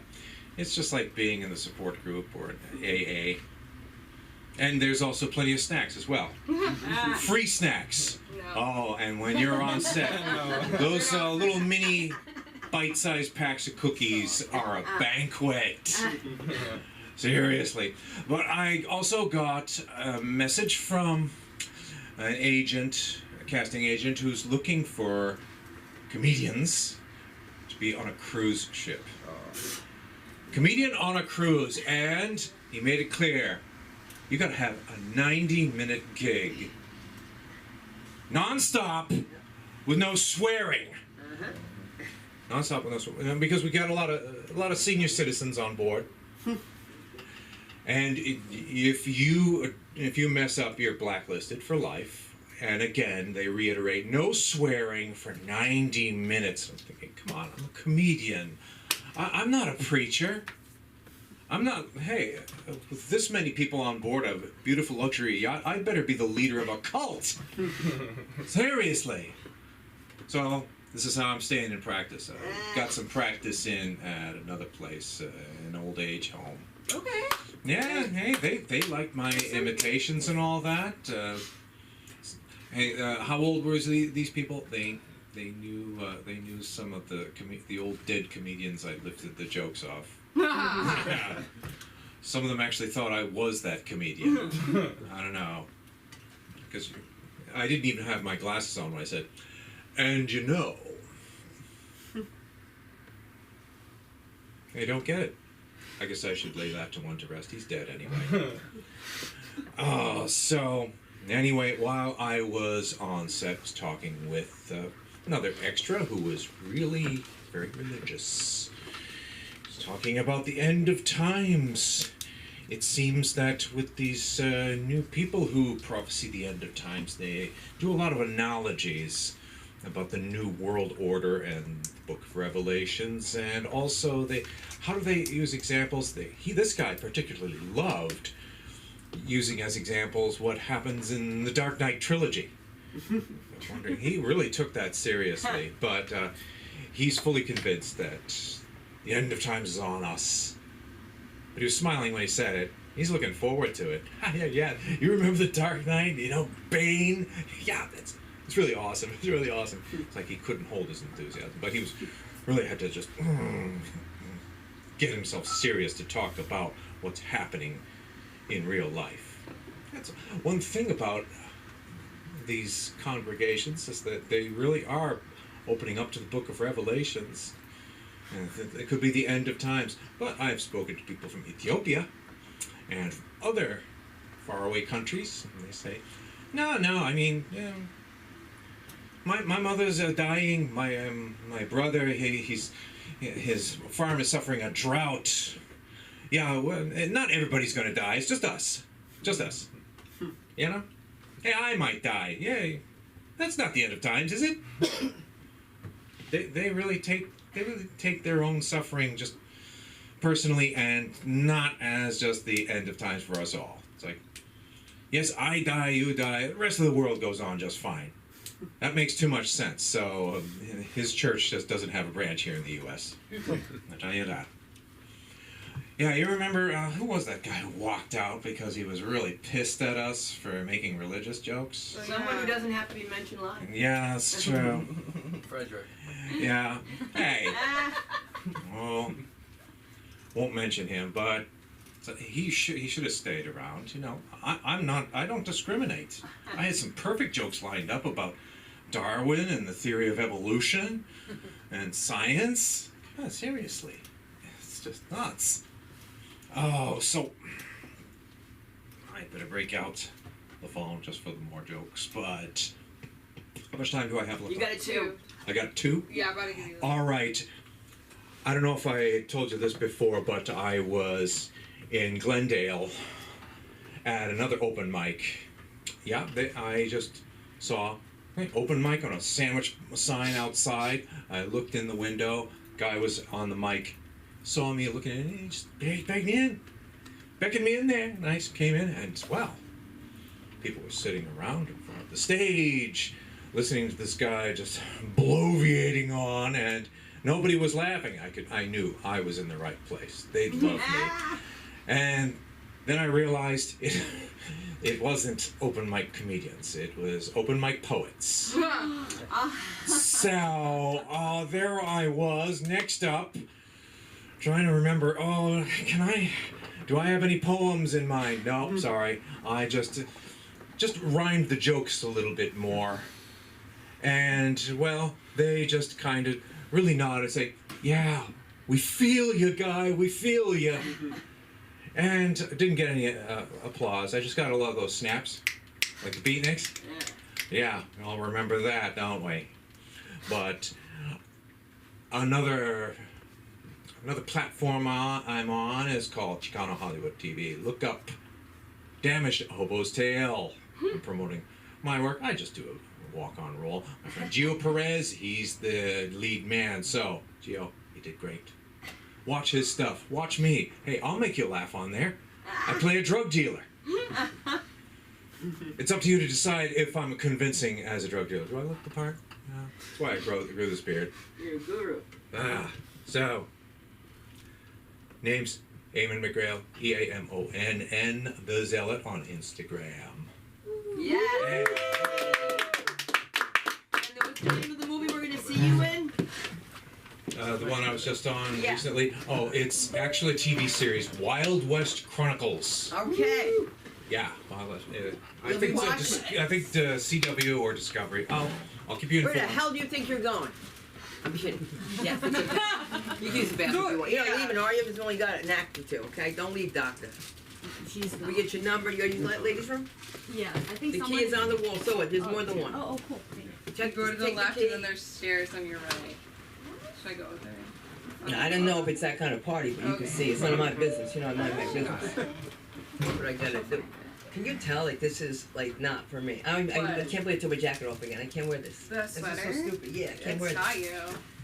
It's just like being in the support group or an AA. And there's also plenty of snacks as well. Free snacks. No. Oh, and when you're on set, those little mini bite-sized packs of cookies are a banquet. Seriously. But I also got a message from an agent, a casting agent, who's looking for comedians to be on a cruise ship. Comedian on a cruise, and he made it clear, you gotta have a 90-minute gig. Non-stop, with no swearing. Non-stop with no swearing. Because we got a lot of senior citizens on board. And if you mess up, you're blacklisted for life. And again, they reiterate, no swearing for 90 minutes. I'm thinking, come on, I'm a comedian. I'm not a preacher. I'm not, hey, with this many people on board a beautiful luxury yacht, I better be the leader of a cult. Seriously. So, this is how I'm staying in practice. I got some practice in at another place, an old age home. Okay. Yeah, hey, they liked my imitations and all that. Hey, how old were these people? They knew some of the old dead comedians I lifted the jokes off. Yeah. Some of them actually thought I was that comedian. I don't know, because I didn't even have my glasses on when I said, and they don't get it. I guess I should lay that to one to rest. He's dead anyway. So anyway, while I was on set, I was talking with another extra who was really very religious. He was talking about the end of times. It seems that with these new people who prophesy the end of times, they do a lot of analogies about the new world order and the book of Revelations, and also how do they use examples? This guy particularly loved using as examples what happens in the Dark Knight trilogy. I was wondering, he really took that seriously, but he's fully convinced that the end of times is on us. But he was smiling when he said it. He's looking forward to it. Yeah, you remember the Dark Knight? Bane? Yeah, it's really awesome. It's really awesome. It's like he couldn't hold his enthusiasm, but he really had to just get himself serious to talk about what's happening in real life. That's one thing about these congregations, is that they really are opening up to the book of Revelations. And it could be the end of times. But I've spoken to people from Ethiopia and other faraway countries, and they say, no, I mean, my mother's dying. My brother, his farm is suffering a drought. Yeah, well, not everybody's gonna die. It's just us. You know? Hey, I might die. Yeah, that's not the end of times, is it? They really take their own suffering just personally and not as just the end of times for us all. It's like, yes, I die, you die, the rest of the world goes on just fine. That makes too much sense. So his church just doesn't have a branch here in the U.S. I'll tell you that. Yeah, you remember, who was that guy who walked out because he was really pissed at us for making religious jokes? Someone who doesn't have to be mentioned live. Yeah, that's true. Frederick. Yeah. Hey. Well, won't mention him, but he should have stayed around. You know, I don't discriminate. I had some perfect jokes lined up about Darwin and the theory of evolution and science. God, seriously, it's just nuts. Oh, so I better break out the phone just for the more jokes. But how much time do I have left? You got it too. I got 2? Yeah, I'm about to give you that. All right. I don't know if I told you this before, but I was in Glendale at another open mic. Yeah, I just saw open mic on a sandwich sign outside. I looked in the window. Guy was on the mic, saw me looking at it, just beckoned me in there. Nice, came in, and wow, people were sitting around in front of the stage, listening to this guy just bloviating on, and nobody was laughing. I knew I was in the right place. They loved me. And then I realized it wasn't open mic comedians. It was open mic poets. So there I was, next up, trying to remember, do I have any poems in mind? No, sorry. I just rhymed the jokes a little bit more. And, well, they just kind of really nodded and say, yeah, we feel you, guy, we feel you. And didn't get any applause. I just got a lot of those snaps, like the beatniks. Yeah, we all remember that, don't we? But another platform I'm on is called Chicano Hollywood TV. Look up Damaged Hobo's Tale. I'm promoting my work. I just do a walk-on role. My friend Gio Perez, he's the lead man. So, Gio, you did great. Watch his stuff. Watch me. Hey, I'll make you laugh on there. I play a drug dealer. It's up to you to decide if I'm convincing as a drug dealer. Do I look the part? No. That's why I grew this beard. You're a guru. So, name's Eamon McGrail, EAMONN, the Zealot on Instagram. Yeah. Hey. And what's the name of the movie we're going to see you in? The one I was just on recently. Oh, it's actually a TV series, Wild West Chronicles. Okay. Yeah, Wild West. I You'll be think watching it. I think the CW or Discovery. I'll keep you Where informed. the hell do you think you're going? I'm kidding. Yeah. You can use the bathroom if you want. You're not leaving, are you? It's only got an act or two, okay? Don't leave, doctor. She's We get your number. You got to use the ladies' room? Yeah, I think The someone... key is on the wall. So what? There's more than one. Oh, cool. Check, Go to the take left key. and then there's stairs on your right. Should I go with her? I don't know if it's that kind of party, but you can see. It's none of my business. You know, none of my business. What I gotta do? Can you tell, like, this is, like, not for me? I can't believe I took my jacket off again. I can't wear this. The This is sweater? so stupid. Yeah, I can't It's wear not this. you.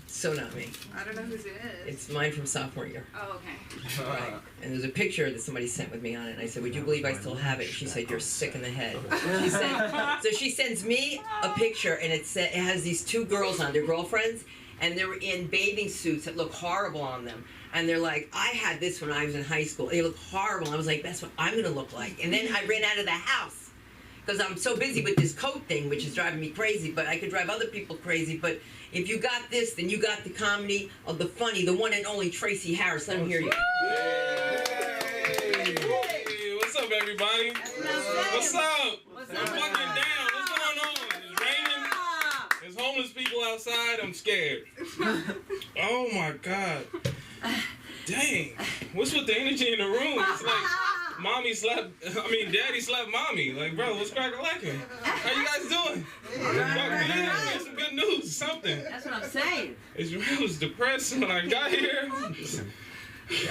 So not me. I don't know whose it is. It's mine from sophomore year. Oh, okay. Right. And there's a picture that somebody sent with me on it. And I said, would you believe I still have it? She said, you're sick in the head. She said, so she sends me a picture, and it has these two girls on, their girlfriends, and they're in bathing suits that look horrible on them. And they're like, I had this when I was in high school. They look horrible. I was like, that's what I'm going to look like. And then I ran out of the house because I'm so busy with this coat thing, which is driving me crazy. But I could drive other people crazy. But if you got this, then you got the comedy of the funny, the one and only Tracy Harris. Let me hear you. Hey, what's up, everybody? What's up? I'm fucking down. What's going on? It's raining. There's homeless people outside. I'm scared. Oh my God. Dang. What's with the energy in the room? It's like Daddy slapped mommy. Like, bro, what's crack-a-lacking? How you guys doing? Yeah, some good news, something. That's what I'm saying. I was depressed when I got here.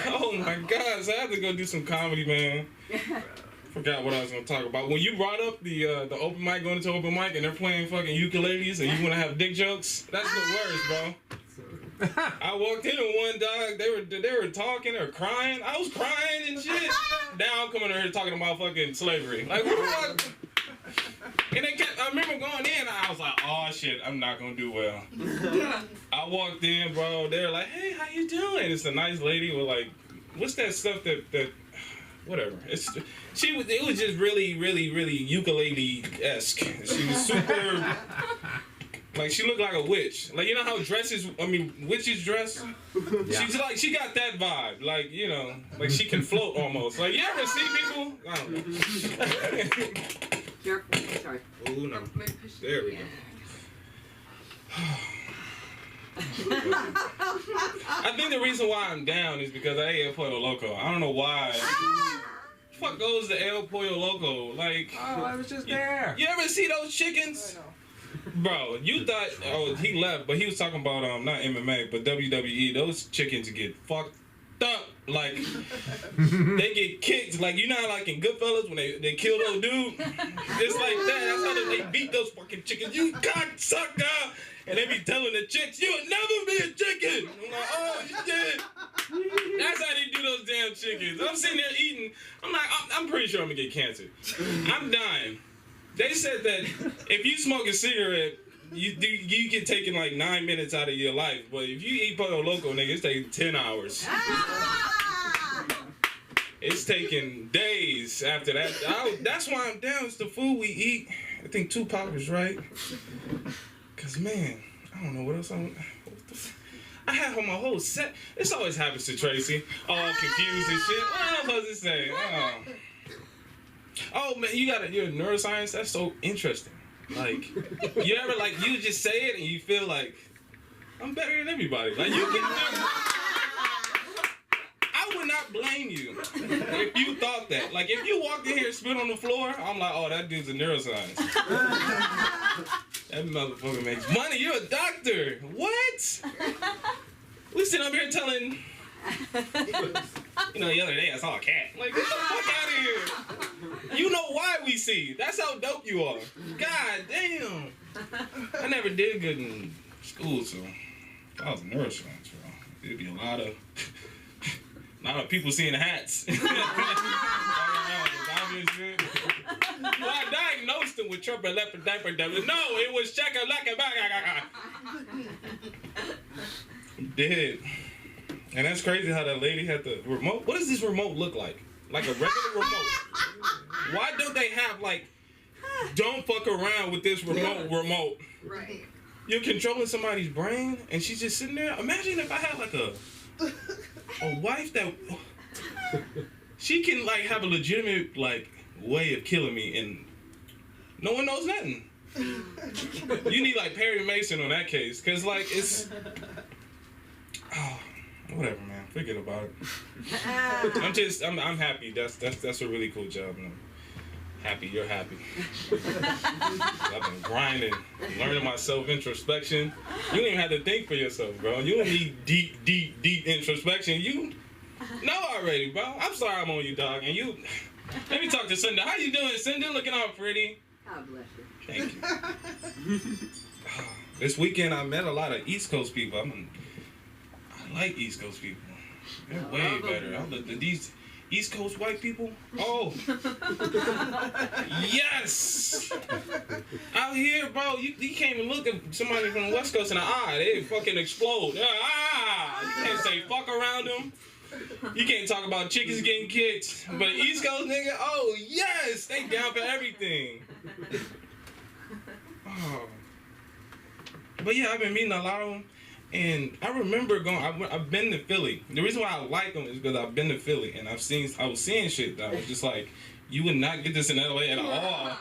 Oh my God, so I have to go do some comedy, man. Forgot what I was gonna talk about. When you brought up the open mic, going to open mic, and they're playing fucking ukuleles, and you wanna have dick jokes, that's the worst, bro. I walked in and one dog, they were talking or crying. I was crying and shit. Now I'm coming over here talking about fucking slavery. Like, what the fuck? And I remember going in, I was like, oh shit, I'm not gonna do well. I walked in, bro. They're like, hey, how you doing? It's a nice lady with like, what's that stuff that whatever. It was just really, really, really ukulele-esque. She was super. Like, she looked like a witch. Like, you know how witches dress? Yeah. She got that vibe. Like, you know, like she can float almost. Like, you ever see people? I don't know. Careful. Sorry. Oh, no. There we go. I think the reason why I'm down is because I ate El Pollo Loco. I don't know why. Fuck goes to El Pollo Loco? Like, oh, I was just there. You ever see those chickens? Bro, you thought, he left, but he was talking about, not MMA, but WWE. Those chickens get fucked up. Like, they get kicked. Like, you know how, like, in Goodfellas, when they kill those dude? It's like that. That's how they beat those fucking chickens. You cocksucker! And they be telling the chicks, you'll never be a chicken! I'm like, oh, shit. That's how they do those damn chickens. I'm sitting there eating. I'm like, I'm pretty sure I'm gonna get cancer. I'm dying. They said that if you smoke a cigarette, you get taken like 9 minutes out of your life. But if you eat Pollo Loco, nigga, it's taking 10 hours. It's taking days after that. That's why I'm down. It's the food we eat. I think Tupac was right. Cause man, I don't know what else I had my whole set. This always happens to Tracy. All confused and shit. What am I supposed to say? Oh man, you're in neuroscience? That's so interesting. Like, you ever you just say it and you feel like, I'm better than everybody. Like, you can I would not blame you if you thought that. Like, if you walked in here and spit on the floor, I'm like, oh, that dude's a neuroscience. That motherfucker makes money. You're a doctor. What? We sitting up here telling... the other day I saw a cat. Like, get the fuck out of here. You know why we see. That's how dope you are. God damn. I never did good in school, so if I was a neuroscience, bro, it'd be a lot of people seeing hats. Well, I diagnosed him with triple leopard diaper. No, it was chakalaka. Did. And that's crazy how that lady had the remote. What does this remote look like? Like a regular remote? Why don't they have don't fuck around with this remote? Right. You're controlling somebody's brain and she's just sitting there. Imagine if I had a wife that she can have a legitimate way of killing me and no one knows nothing. You need Perry Mason on that case, cause it's whatever, man. Forget about it. I'm happy. That's a really cool job. And I'm happy you're happy. I've been grinding, learning my self-introspection. You don't even have to think for yourself, bro. You don't need deep introspection. You know already, bro. I'm sorry I'm on you, dog. And you, let me talk to Cinda. How you doing, Cinda? Looking all pretty. God bless you. Thank you. This weekend I met a lot of East Coast people. I like East Coast people. They're way better. These East Coast white people? Oh. Yes! Out here, bro, you can't even look at somebody from the West Coast in the eye. They fucking explode. You can't say fuck around them. You can't talk about chickens getting kicked. But East Coast nigga, oh yes! They down for everything. Oh. But yeah, I've been meeting a lot of them. And I remember I've been to Philly. The reason why I like them is because I've been to Philly and I was seeing shit that I was just like, you would not get this in LA at all.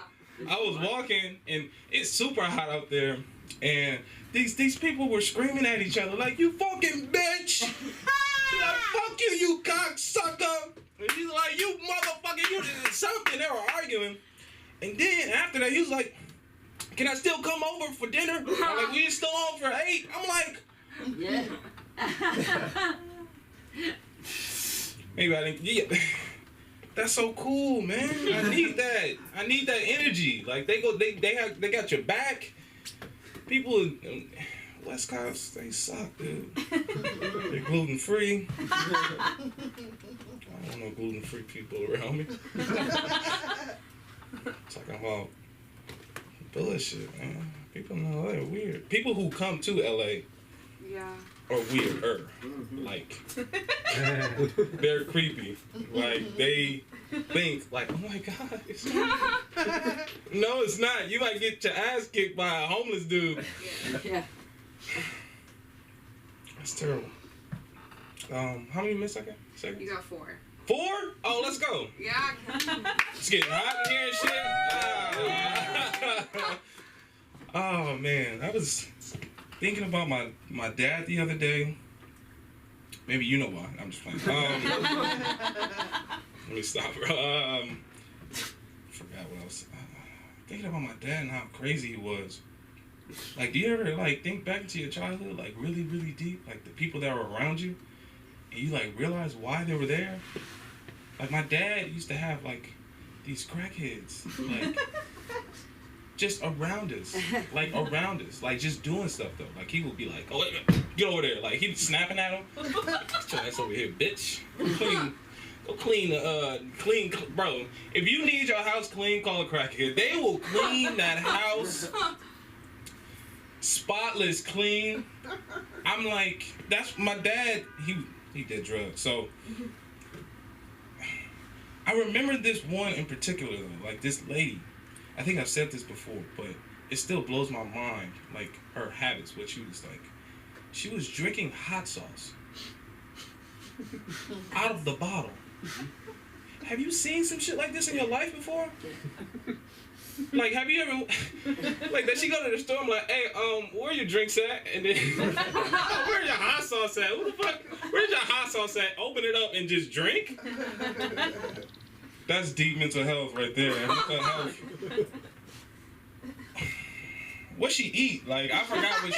I was walking and it's super hot out there and these people were screaming at each other like, you fucking bitch! Like, fuck you, you cocksucker! And he's like, you motherfucker, you did something. They were arguing. And then after that, he was like, can I still come over for dinner? I'm like, we still on for 8. I'm like, Yeah. maybe I didn't. Yeah. That's so cool, man. I need that. I need that energy. Like they got your back. People in West Coast, they suck, dude. They're gluten free. I don't want no gluten free people around me. Talking about bullshit, man. People know they're weird. People who come to LA Yeah. are weirder. Like they're creepy. Like they think like, oh my god. No, it's not. You might get your ass kicked by a homeless dude. Yeah. That's terrible. How many minutes I got? Seconds? You got 4. 4? Oh, let's go. Yeah. It's getting hot in here and shit. Oh man, I was thinking about my dad the other day. Maybe you know why. I'm just playing. Let me stop. Forgot what I was thinking about my dad and how crazy he was. Like, do you ever like think back into your childhood, like really, really deep, like the people that were around you, and you like realize why they were there? Like my dad used to have like these crackheads, like just around us, like just doing stuff though. Like he would be like, "Oh, wait a minute, get over there!" Like he was snapping at him. Get your ass over here, bitch. Go clean, bro. If you need your house clean, call a crackhead. They will clean that house. Spotless clean. I'm like, that's my dad. He did drugs. So I remember this one in particular though, like this lady. I think I've said this before, but it still blows my mind. Like her habits, what she was like. She was drinking hot sauce out of the bottle. Have you seen some shit like this in your life before? Like, have you ever, like, does she go to the store? I'm like, hey, where your drinks at? And then, where's your hot sauce at? Who the fuck? Where's your hot sauce at? Open it up and just drink? That's deep mental health right there. Mental health. What she eat? Like, I forgot what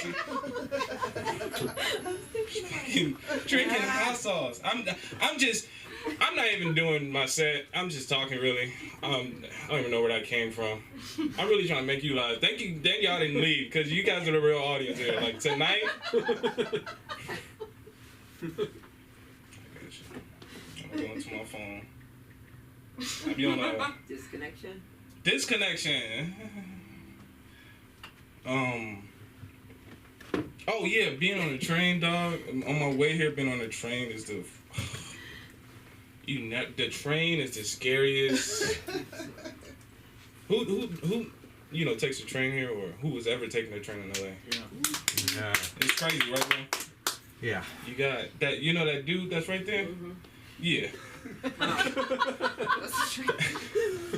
she. Drinking hot sauce. I'm not even doing my set. I'm just talking really. I don't even know where that came from. I'm really trying to make you laugh. Thank y'all didn't leave, because you guys are the real audience here. Like tonight. I'm going to my phone. I'll be on a disconnection. Oh yeah, being on the train, dog. On my way here, being on the train is the train is the scariest. Who takes the train here, or who was ever taking the train in LA? Yeah. It's crazy, right, man? Yeah. You got that. You know that dude that's right there? Mm-hmm. Yeah.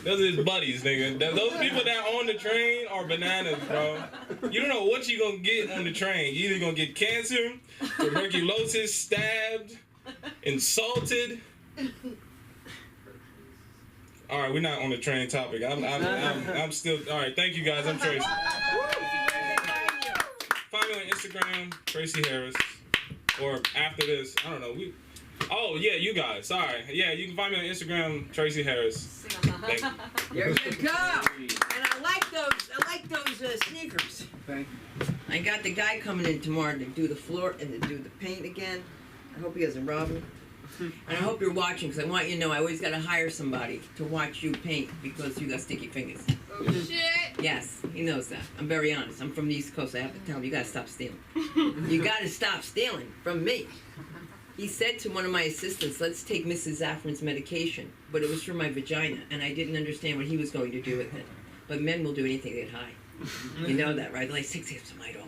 Those are his buddies, nigga. Those people that on the train are bananas, bro. You don't know what you gonna get on the train. You either gonna get cancer, tuberculosis, stabbed, insulted. All right, we're not on the train topic. I'm still. All right, thank you guys. I'm Tracy. Find me on Instagram, Tracy Harris, or after this, I don't know. Oh yeah, you guys. Sorry. Yeah, you can find me on Instagram, Tracy Harris. Thank you. There you go. And I like those sneakers. Thank you. I got the guy coming in tomorrow to do the floor and to do the paint again. I hope he doesn't rob me. And I hope you're watching, because I want you to know I always got to hire somebody to watch you paint because you got sticky fingers. Oh shit! Yes, he knows that. I'm very honest. I'm from the East Coast. I have to tell him, you got to stop stealing. You got to stop stealing from me. He said to one of my assistants, let's take Mrs. Zaffron's medication, but it was for my vagina, and I didn't understand what he was going to do with it. But men will do anything to get high. You know that, right? They're like, some Idol.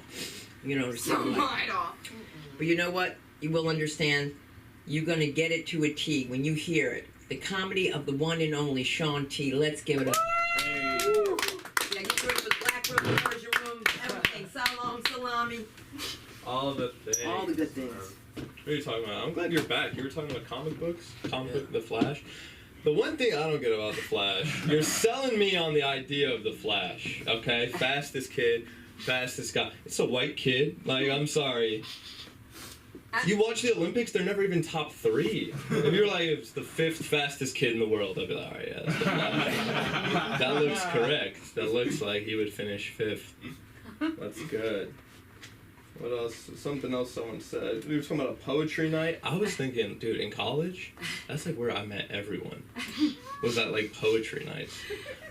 You know, Some Idol. But you know what? You will understand. You're going to get it to a T when you hear it. The comedy of the one and only Sean T. Let's give it up. Hey. Yeah, he's doing the black room, Persian room, everything. Salami. All the things. All the good things. What are you talking about? I'm glad you're back. You were talking about comic books? Book, The Flash? The one thing I don't get about The Flash, you're selling me on the idea of The Flash, okay? Fastest kid, fastest guy. It's a white kid. Like, I'm sorry. You watch the Olympics, they're never even top 3. If you're like, it's the 5th fastest kid in the world, I'd be like, alright, yeah, that's The Flash. That looks correct. That looks like he would finish 5th. That's good. What else? Something else someone said. We were talking about a poetry night. I was thinking, dude, in college, that's like where I met everyone. Was at like poetry nights.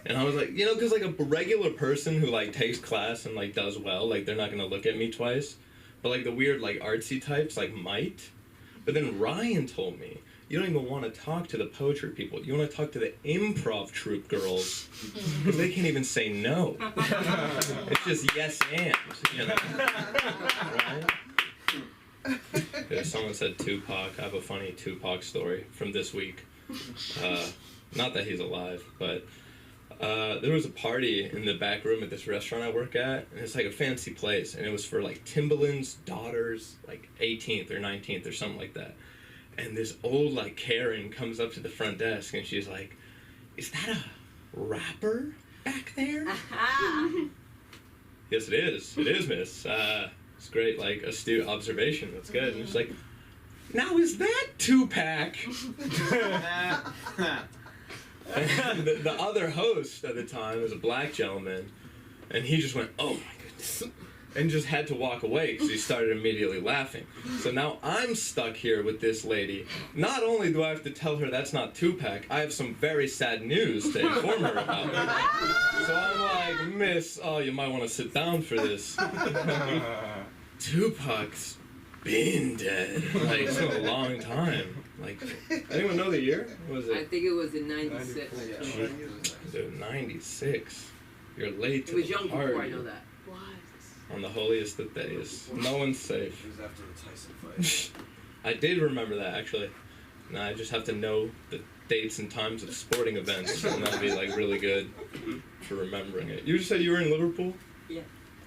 And I was like, you know, because like a regular person who like takes class and like does well, like they're not going to look at me twice. But like the weird like artsy types like might. But then Ryan told me, you don't even want to talk to the poetry people. You want to talk to the improv troupe girls. Because they can't even say no. It's just yes and, you know. Right? Yeah, someone said Tupac. I have a funny Tupac story from this week. Not that he's alive, but there was a party in the back room at this restaurant I work at. And it's like a fancy place. And it was for like Timbaland's daughter's like 18th or 19th or something like that. And this old, like, Karen comes up to the front desk, and she's like, is that a rapper back there? Yes, it is. It is, miss. It's great, like, astute observation. That's good. And she's like, now is that Tupac? And the other host at the time was a black gentleman, and he just went, oh, my goodness. And just had to walk away because he started immediately laughing. So now I'm stuck here with this lady. Not only do I have to tell her that's not Tupac, I have some very sad news to inform her about. So I'm like, miss, oh, you might want to sit down for this. Tupac's been dead. Like, it's been a long time. Like, anyone know the year? What was it? I think it was in 96. Dude, 96. You're late to It was the young party. before I know that. On the holiest of days. No one's safe. It was after the Tyson fight. I did remember that, actually. Now I just have to know the dates and times of sporting events, and that'll be, like, really good for remembering it. You just said you were in Liverpool? Yeah.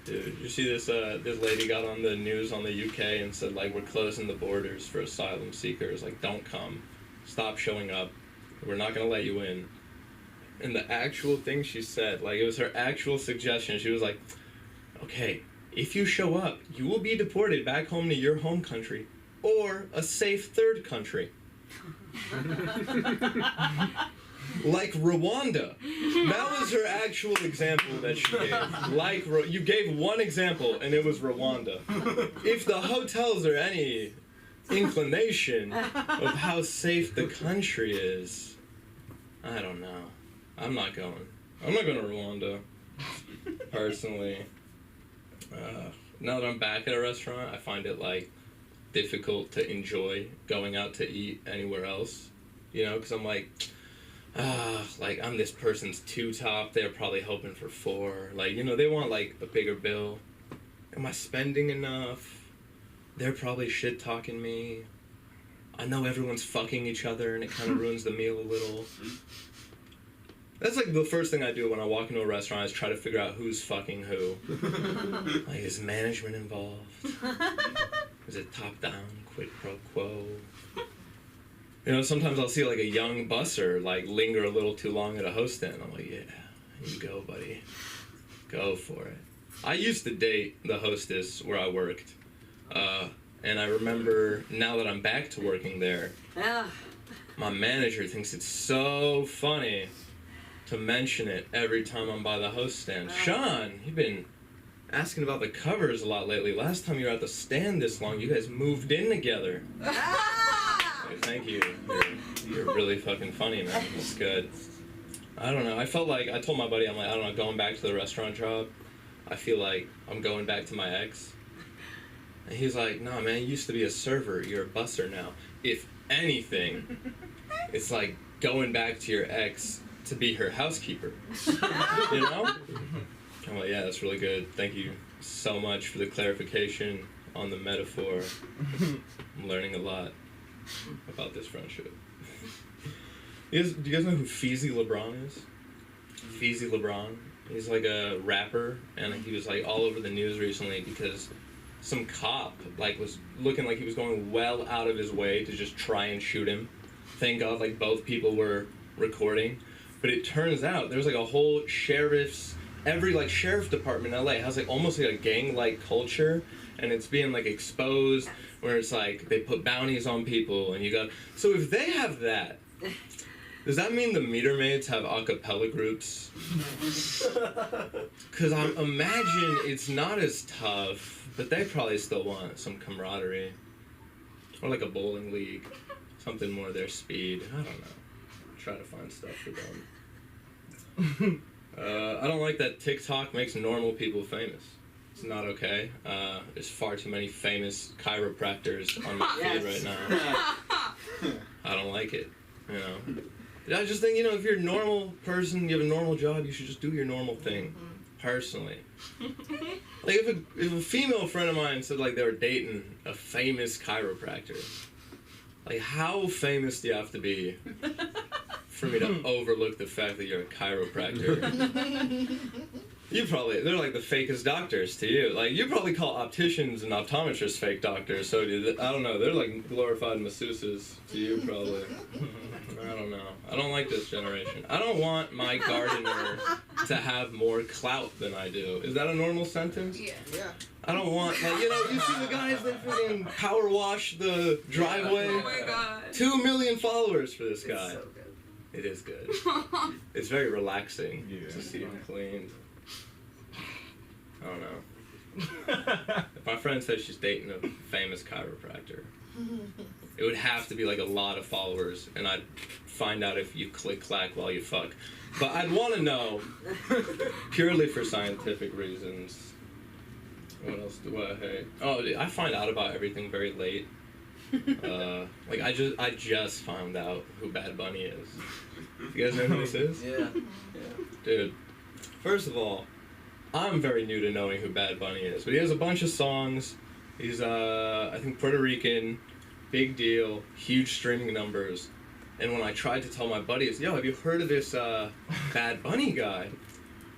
Dude, you see this, this lady got on the news on the UK and said, like, we're closing the borders for asylum seekers. Like, don't come. Stop showing up. We're not gonna let you in. And the actual thing she said, like, it was her actual suggestion. She was like, okay, if you show up, you will be deported back home to your home country, or a safe third country. Like Rwanda. That was her actual example that she gave. Like, you gave one example, and it was Rwanda. If the hotels are any inclination of how safe the country is, I don't know. I'm not going. I'm not going to Rwanda, personally. Now that I'm back at a restaurant, I find it, like, difficult to enjoy going out to eat anywhere else. You know, because I'm like, like, I'm this person's 2-top. They're probably hoping for 4. Like, you know, they want, like, a bigger bill. Am I spending enough? They're probably shit-talking me. I know everyone's fucking each other, and it kind of ruins the meal a little. That's like the first thing I do when I walk into a restaurant is try to figure out who's fucking who. Like, is management involved? Is it top-down, quid pro quo? You know, sometimes I'll see like a young busser like linger a little too long at a host stand. I'm like, yeah, you go, buddy. Go for it. I used to date the hostess where I worked. And I remember, now that I'm back to working there, my manager thinks it's so funny to mention it every time I'm by the host stand. Sean, you've been asking about the covers a lot lately. Last time you were at the stand this long, you guys moved in together. Hey, thank you. You're really fucking funny, man. That's good. I don't know. I felt like, I told my buddy, I'm like, I don't know, going back to the restaurant job, I feel like I'm going back to my ex. And he's like, nah, man, you used to be a server. You're a busser now. If anything, it's like going back to your ex to be her housekeeper. You know? I'm like, yeah, that's really good. Thank you so much for the clarification on the metaphor. I'm learning a lot about this friendship. Do you guys know who Feezy LeBron is? Feezy LeBron. He's like a rapper, and he was like all over the news recently because some cop like was looking like he was going well out of his way to just try and shoot him. Thank God, like both people were recording. But it turns out there's like a whole every like sheriff department in LA has like almost like a gang-like culture, and it's being like exposed where it's like they put bounties on people and you got. So if they have that, does that mean the meter maids have a cappella groups? Because I imagine it's not as tough, but they probably still want some camaraderie. Or like a bowling league. Something more their speed. I don't know. Try to find stuff for them. I don't like that TikTok makes normal people famous. It's not okay. There's far too many famous chiropractors on my feed right now. I don't like it. You know. I just think, you know, if you're a normal person, you have a normal job, you should just do your normal thing. Personally. Like if a female friend of mine said like they were dating a famous chiropractor, like how famous do you have to be for me to overlook the fact that you're a chiropractor? They're like the fakest doctors to you. Like you probably call opticians and optometrists fake doctors, so I don't know, they're like glorified masseuses to you probably. I don't know. I don't like this generation. I don't want my gardener to have more clout than I do. Is that a normal sentence? Yeah. I don't want, like, you know, you see the guys that freaking power wash the driveway? Oh my god. 2 million followers for this guy. It's so good. It is good. It's very relaxing to see him cleaned. I don't know. If my friend said she's dating a famous chiropractor, it would have to be like a lot of followers, and I'd find out if you click-clack while you fuck. But I'd want to know, purely for scientific reasons. What else do I hate? Oh, I find out about everything very late. Like I just found out who Bad Bunny is. You guys know who this is? Yeah. Dude, first of all, I'm very new to knowing who Bad Bunny is, but he has a bunch of songs. He's I think Puerto Rican, big deal, huge streaming numbers. And when I tried to tell my buddies, yo, have you heard of this Bad Bunny guy?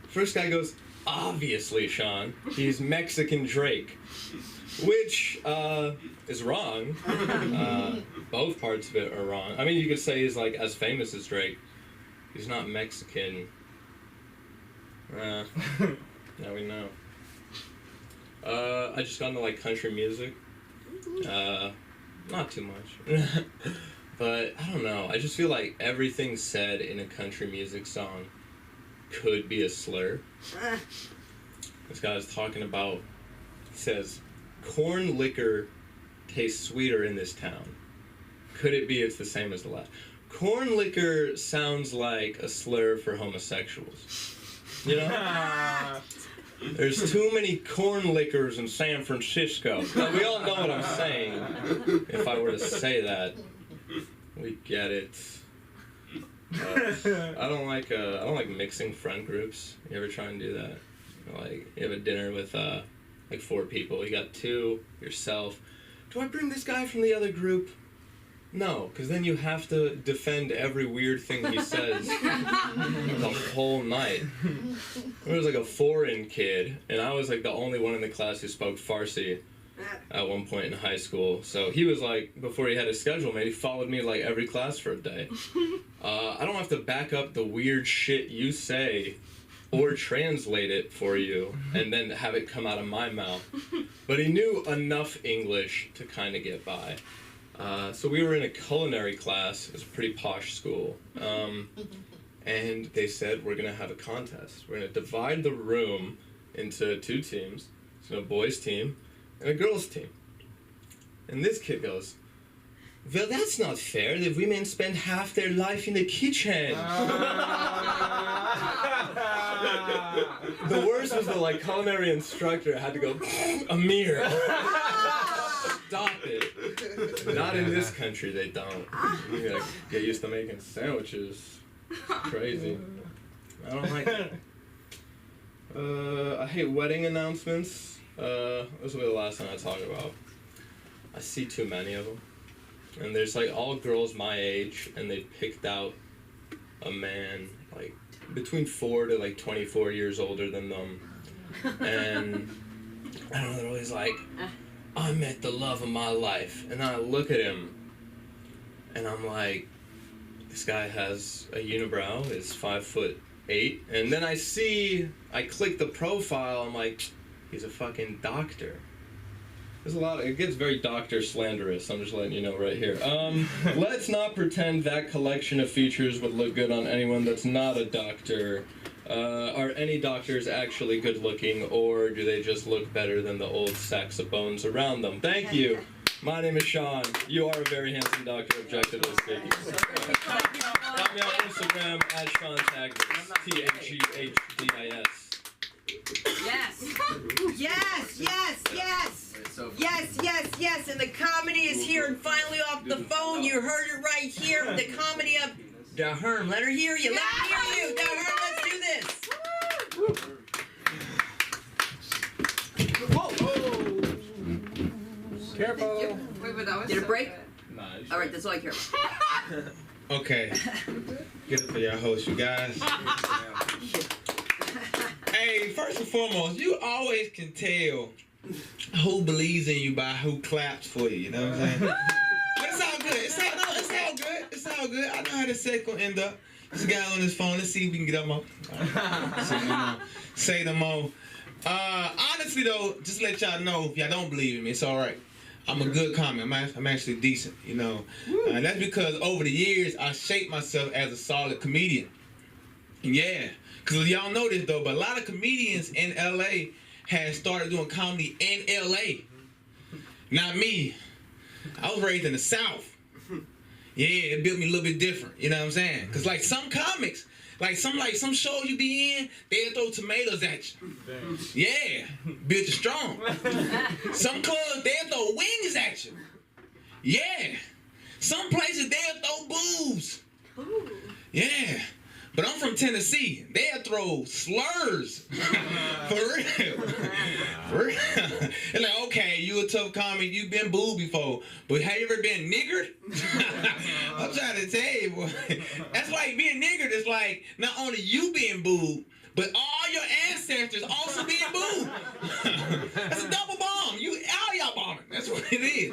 First guy goes, obviously, Sean, he's Mexican Drake. Which is wrong. Both parts of it are wrong. I mean, you could say he's like as famous as Drake. He's not Mexican. Now we know. I just got into like country music. Not too much. But I don't know. I just feel like everything said in a country music song could be a slur. This guy was talking about, he says, corn liquor tastes sweeter in this town. Could it be it's the same as the last? Corn liquor sounds like a slur for homosexuals. You know? There's too many corn liquors in San Francisco. Now, we all know what I'm saying. If I were to say that, we get it. I don't like mixing friend groups. You ever try and do that? Like, you have a dinner with like 4 people. You got 2, yourself. Do I bring this guy from the other group? No, because then you have to defend every weird thing he says the whole night. There was like a foreign kid, and I was like the only one in the class who spoke Farsi at one point in high school. So he was like, before he had his schedule made, he followed me like every class for a day. I don't have to back up the weird shit you say or translate it for you and then have it come out of my mouth. But he knew enough English to kind of get by. So we were in a culinary class. It was a pretty posh school. And they said, we're going to have a contest. We're going to divide the room into 2 teams. So a boys' team and a girls' team. And this kid goes, well, that's not fair. The women spend half their life in the kitchen. The worst was the like culinary instructor had to go, Amir. Stop it. Not in this country, they don't. You gotta get used to making sandwiches. It's crazy. I don't like it. I hate wedding announcements. This will be the last thing I talk about. I see too many of them. And there's like all girls my age, and they picked out a man like between 4 to like 24 years older than them. And I don't know, they're always like, I met the love of my life. And then I look at him, and I'm like, this guy has a unibrow, is 5'8", and then I click the profile, I'm like, he's a fucking doctor. There's a lot it gets very doctor slanderous, I'm just letting you know right here. Let's not pretend that collection of features would look good on anyone that's not a doctor. Are any doctors actually good looking, or do they just look better than the old sacks of bones around them? Thank you. My name is Sean. You are a very handsome doctor, objectively speaking. Follow me on Instagram at Sean Tagdis, THEHDIS. Yes. Yes, yes, yes. Yes, yes, yes. And the comedy is here and finally off the phone. You heard it right here. The comedy of Daherm. Let her hear you. Let her hear you. Daherm, let's do this. Careful. Wait, but that was Did it break? Nah, All right, that's all I care about. Okay. Get it for your host, you guys. Hey, first and foremost, you always can tell who believes in you by who claps for you. You know what I'm saying? But it's all good. It's all good. It's all good. I know how this set gonna end up. This guy on his phone. Let's see if we can get up more. Say no more. Honestly though, just to let y'all know, if y'all don't believe in me, it's all right. I'm a good comic. I'm actually decent, you know. And that's because over the years, I shaped myself as a solid comedian. Yeah. Because y'all know this, though, but a lot of comedians in L.A. had started doing comedy in L.A. Not me. I was raised in the South. Yeah, it built me a little bit different, you know what I'm saying? Because, like, some comics, like some shows you be in, they'll throw tomatoes at you. Yeah, built you strong. Some clubs, they'll throw wings at you. Yeah. Some places, they'll throw boobs. Yeah. But I'm from Tennessee. They'll throw slurs. For real. For real. It's like, okay, you a tough comic, you been booed before, but have you ever been niggered? I'm trying to tell you, boy. That's like being niggered is like not only you being booed, but all your ancestors also being booed. That's a double bomb. All y'all bombing. That's what it is.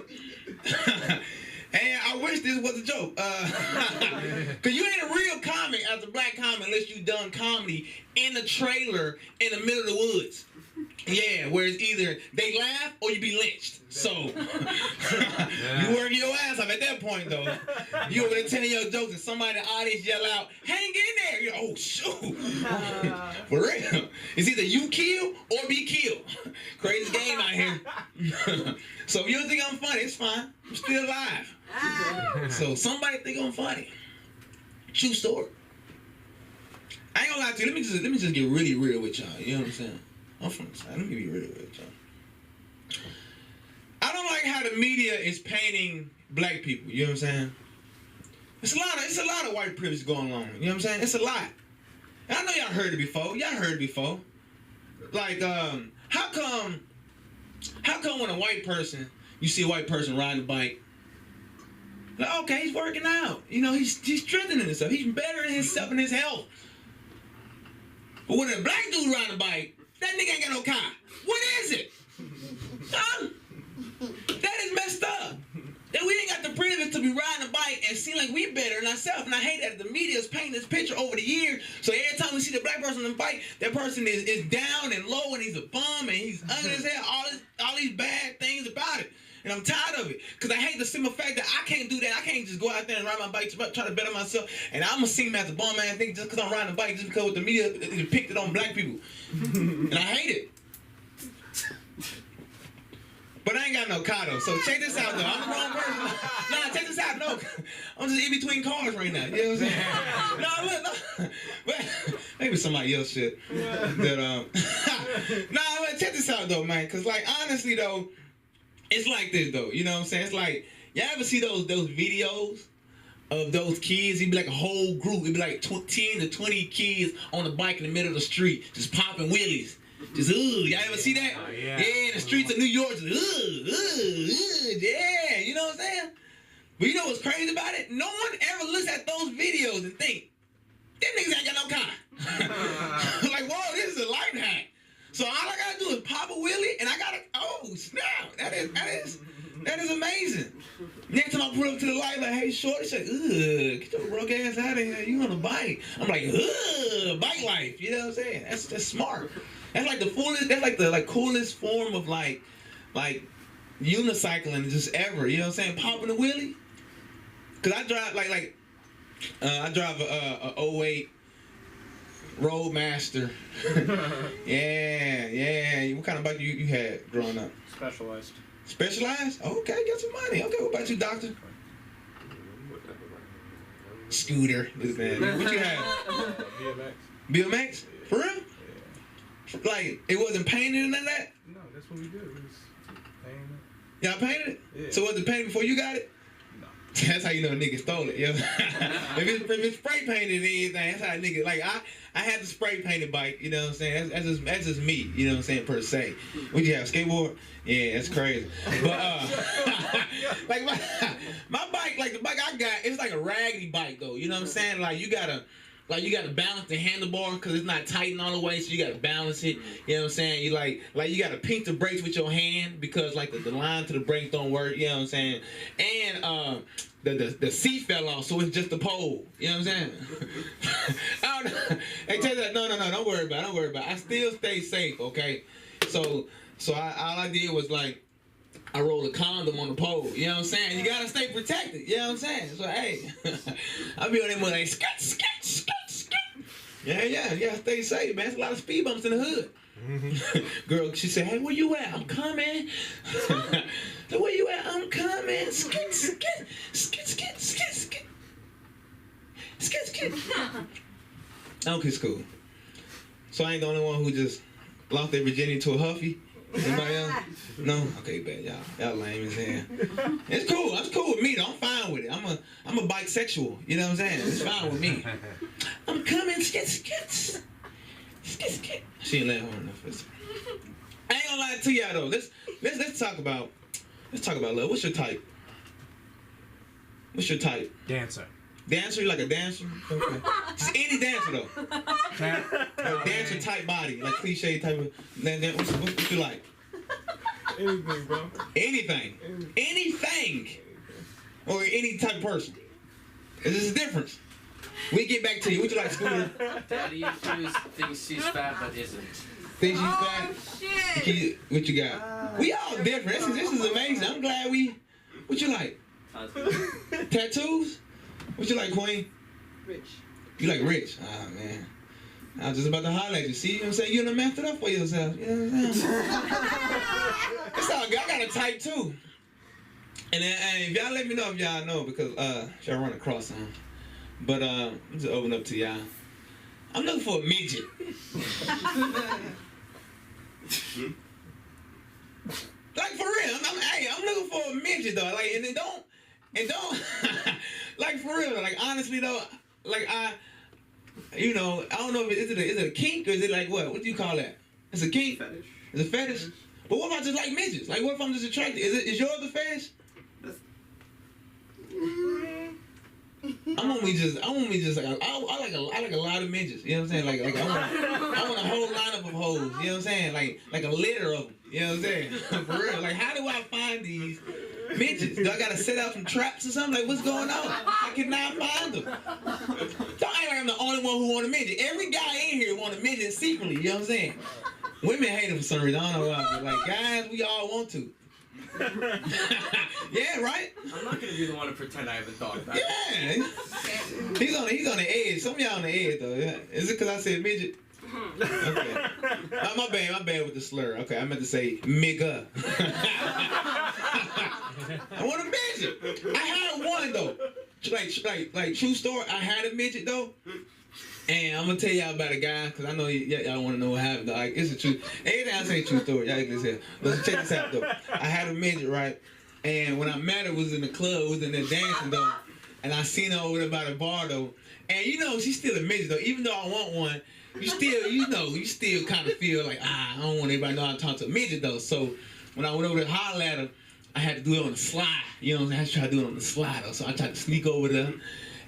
And I wish this was a joke. Cause you ain't a real comic as a black comic unless you done comedy in a trailer in the middle of the woods. Yeah, where it's either they laugh or you be lynched. So you work your ass off at that point though. You over there telling your jokes and somebody in the audience yell out, hang in there. You're, oh shoot. For real. It's either you kill or be killed. Crazy game out here. So if you don't think I'm funny, it's fine. I'm still alive. So somebody think I'm funny. True story. I ain't gonna lie to you. Let me just get really real with y'all. You know what I'm saying? I'm from the side. Let me be really real with y'all. I don't like how the media is painting black people. You know what I'm saying? It's a lot of white privilege going on. You know what I'm saying? It's a lot. And I know y'all heard it before. Like, how come when a white person, you see a white person riding a bike, like, okay, he's working out. You know, he's strengthening himself. He's bettering himself and his health. But when a black dude riding a bike, that nigga ain't got no car. What is it? Huh? That is messed up. That we ain't got the privilege to be riding a bike and seem like we better than ourselves. And I hate that the media is painting this picture over the years. So every time we see the black person on the bike, that person is down and low and he's a bum and he's ugly as hell. All these bad things about it. And I'm tired of it. Because I hate the simple fact that I can't do that. I can't just go out there and ride my bike to try to better myself. And I'm going to see me as a bum man thing just because I'm riding a bike, just because the media depicted on black people. And I hate it. But I ain't got no car though. So check this out though. I'm the wrong person. Nah, check this out. No, I'm just in between cars right now. You know what I'm saying? No, look. But maybe somebody else shit. That Nah, look, check this out though, man. Cause like honestly though, it's like this though. You know what I'm saying? It's like y'all ever see those videos of those kids? It'd be like a whole group. It'd be like 10 to 20 kids on a bike in the middle of the street, just popping wheelies. Just y'all ever see that? Oh, yeah. In the streets of New York, just yeah, you know what I'm saying? But you know what's crazy about it? No one ever looks at those videos and think, them niggas ain't got no car. Like, whoa, this is a life hack. So all I gotta do is pop a wheelie, and I got That is amazing. Next time I pull up to the light, like, hey, shorty, say, ugh, get your broke ass out of here. You on a bike? I'm like, ugh, bike life. You know what I'm saying? That's smart. That's like the fullest. That's like the coolest form of like unicycling just ever. You know what I'm saying? Popping a wheelie. Cause I drive I drive a 08 Roadmaster. yeah. What kind of bike you had growing up? Specialized. Specialized? Okay, got some money. Okay, what about you, doctor? Scooter. This man. What you had? BMX. BMX? For real? Yeah. Like, it wasn't painted and none of that? No, that's what we did. We just painted it. Y'all painted it? Yeah. So was it painted before you got it? No. That's how you know a nigga stole it, yo. if it's spray painted and anything, that's how a nigga, like, I had the spray painted bike, you know what I'm saying? That's just me, you know what I'm saying, per se. What you have, skateboard? Yeah, that's crazy. But, like, my bike, like, the bike I got, it's like a raggedy bike, though, you know what I'm saying? Like, you gotta balance the handlebar because it's not tightened all the way, so you gotta balance it. You know what I'm saying? You like you gotta pinch the brakes with your hand because like the line to the brakes don't work. You know what I'm saying? And the seat fell off, so it's just the pole. You know what I'm saying? I don't know. Hey, tell you that. No, don't worry about it. I still stay safe. Okay. So all I did was like, I rolled a condom on the pole. You know what I'm saying? You gotta stay protected. You know what I'm saying? So hey, I be on that one like scat. Yeah, stay safe, man. There's a lot of speed bumps in the hood. Mm-hmm. Girl, she said, hey, where you at? I'm coming. So where you at? I'm coming. Skit. Okay, school. So I ain't the only one who just lost their virginity to a huffy. Anybody else? No? Okay, bad. Y'all lame as hell. It's cool. That's cool with me, though. I'm fine with it. I'm a bisexual. You know what I'm saying? It's fine with me. I'm coming. Skit. She ain't let her enough. I ain't gonna lie to y'all though. Let's talk about love. What's your type? Dancer. Dancer? You like a dancer? Okay. Just any dancer though. A dancer type body, like cliche type of. What you like? Anything, bro. Anything. Or any type of person. There's a difference. We get back to you. What you like, Scooter? Daddy issues thinks she's fat but isn't. Thinks she's fat? Shit. What you got? We all different. This is amazing. I'm glad we. What you like? Tattoos? What you like, Queen? Rich. You like rich? Ah, man. I was just about to holler at you. See, you know what I'm saying? You done messed it up for yourself. You know what I'm saying? It's all good. I got a type too. And then, if y'all let me know if y'all know, because y'all run across them. But I'll just open up to y'all. I'm looking for a midget. Like for real, I'm looking for a midget though. Like and don't like for real. Like honestly though, like I don't know if is it a kink or is it like what? What do you call that? It's a kink. Fetish. It's a fetish. But what if I just like midgets? Like what if I'm just attracted? Is yours a fetish? I want me just like I like a lot of midgets. You know what I'm saying? Like I want a whole lineup of hoes. You know what I'm saying? Like a litter of them. You know what I'm saying? For real. Like how do I find these midgets? Do I gotta set out some traps or something? Like what's going on? I cannot find them. Don't act like I'm the only one who want a midget. Every guy in here want a midget secretly. You know what I'm saying? Women hate them for some reason. I don't know why. But like guys, we all want to. Yeah, right? I'm not gonna be the one to pretend I haven't thought about it. Yeah. He's on the edge. Some of y'all on the edge though. Yeah. Is it because I said midget? Okay. My bad with the slur. Okay, I meant to say migga. I want a midget. I had one though. Like true story. I had a midget though. And I'm gonna tell y'all about a guy, cause I know y'all wanna know what happened. Like it's a true. Everything I say true story. Y'all can say. Let's check this out though. I had a midget, right? And when I met her, was in the club, was in there dancing though, and I seen her over there by the bar though. And she's still a midget though. Even though I want one, you still kind of feel like I don't want everybody to know how to talk to a midget though. So when I went over to holler at her, I had to do it on the slide. You know what I'm saying? I tried to do it on the slide though. So I tried to sneak over there.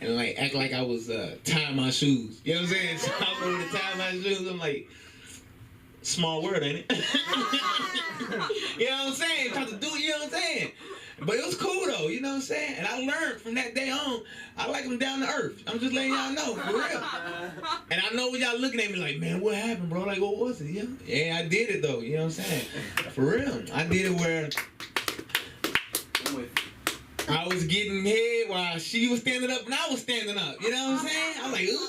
And like act like I was tying my shoes. You know what I'm saying? So I was over to tie my shoes. I'm like, small word, ain't it? You know what I'm saying? Trying to do it, you know what I'm saying? But it was cool though, you know what I'm saying? And I learned from that day on, I like them down to earth. I'm just letting y'all know, for real. And I know when y'all looking at me like, man, what happened, bro? Like, what was it? Yeah, I did it though, you know what I'm saying? For real. I did it where I was getting head while she was standing up and I was standing up. You know what I'm saying? I'm like, you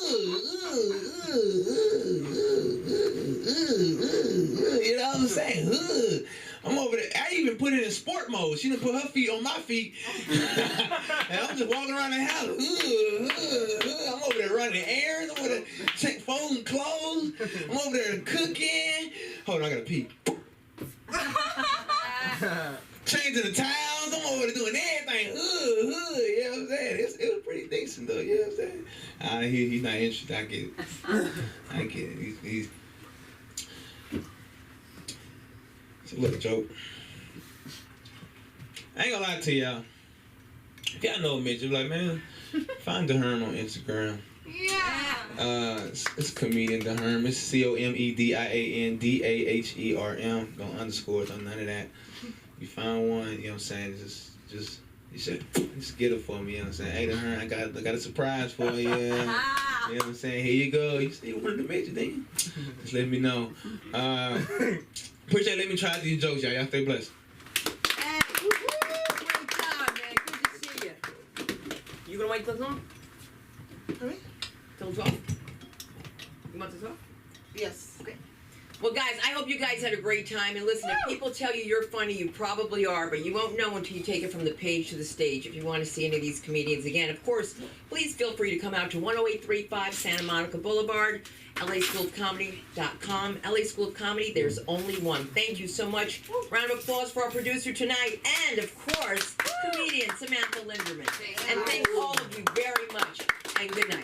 know what I'm saying? I'm over there. I even put it in sport mode. She done put her feet on my feet. And I'm just walking around the house. I'm over there running errands. I'm over there folding clothes. I'm over there cooking. Hold on, I gotta pee. Changing the towels. I'm over there doing everything. You know what I'm saying? It was pretty decent though. You know what I'm saying? He's not interested. I get it. I get it. He's it's a little joke. I ain't gonna lie to y'all. If y'all know Mitch, you're like, man, find DeHerm on Instagram. Yeah. It's comedian DeHerm. It's COMEDIANDAHERM. No underscores, no none of that. You find one, you know what I'm saying? Just you should just get it for me, you know what I'm saying? Hey DeHerm, I got a surprise for you. You know what I'm saying? Here you go. You see one of the major things? Just let me know. Appreciate it. Let me try these jokes, y'all. Y'all stay blessed. Hey, great job, man. Good to see you. You gonna wait till long? Till 12? You want to talk? Yes. Okay. Well, guys, I hope you guys had a great time. And listen, if people tell you you're funny, you probably are, but you won't know until you take it from the page to the stage. If you want to see any of these comedians again, of course, please feel free to come out to 10835 Santa Monica Boulevard, LASchoolofComedy.com. LA School of Comedy, there's only one. Thank you so much. Round of applause for our producer tonight, and of course, comedian Samantha Linderman. And thank all of you very much, and good night.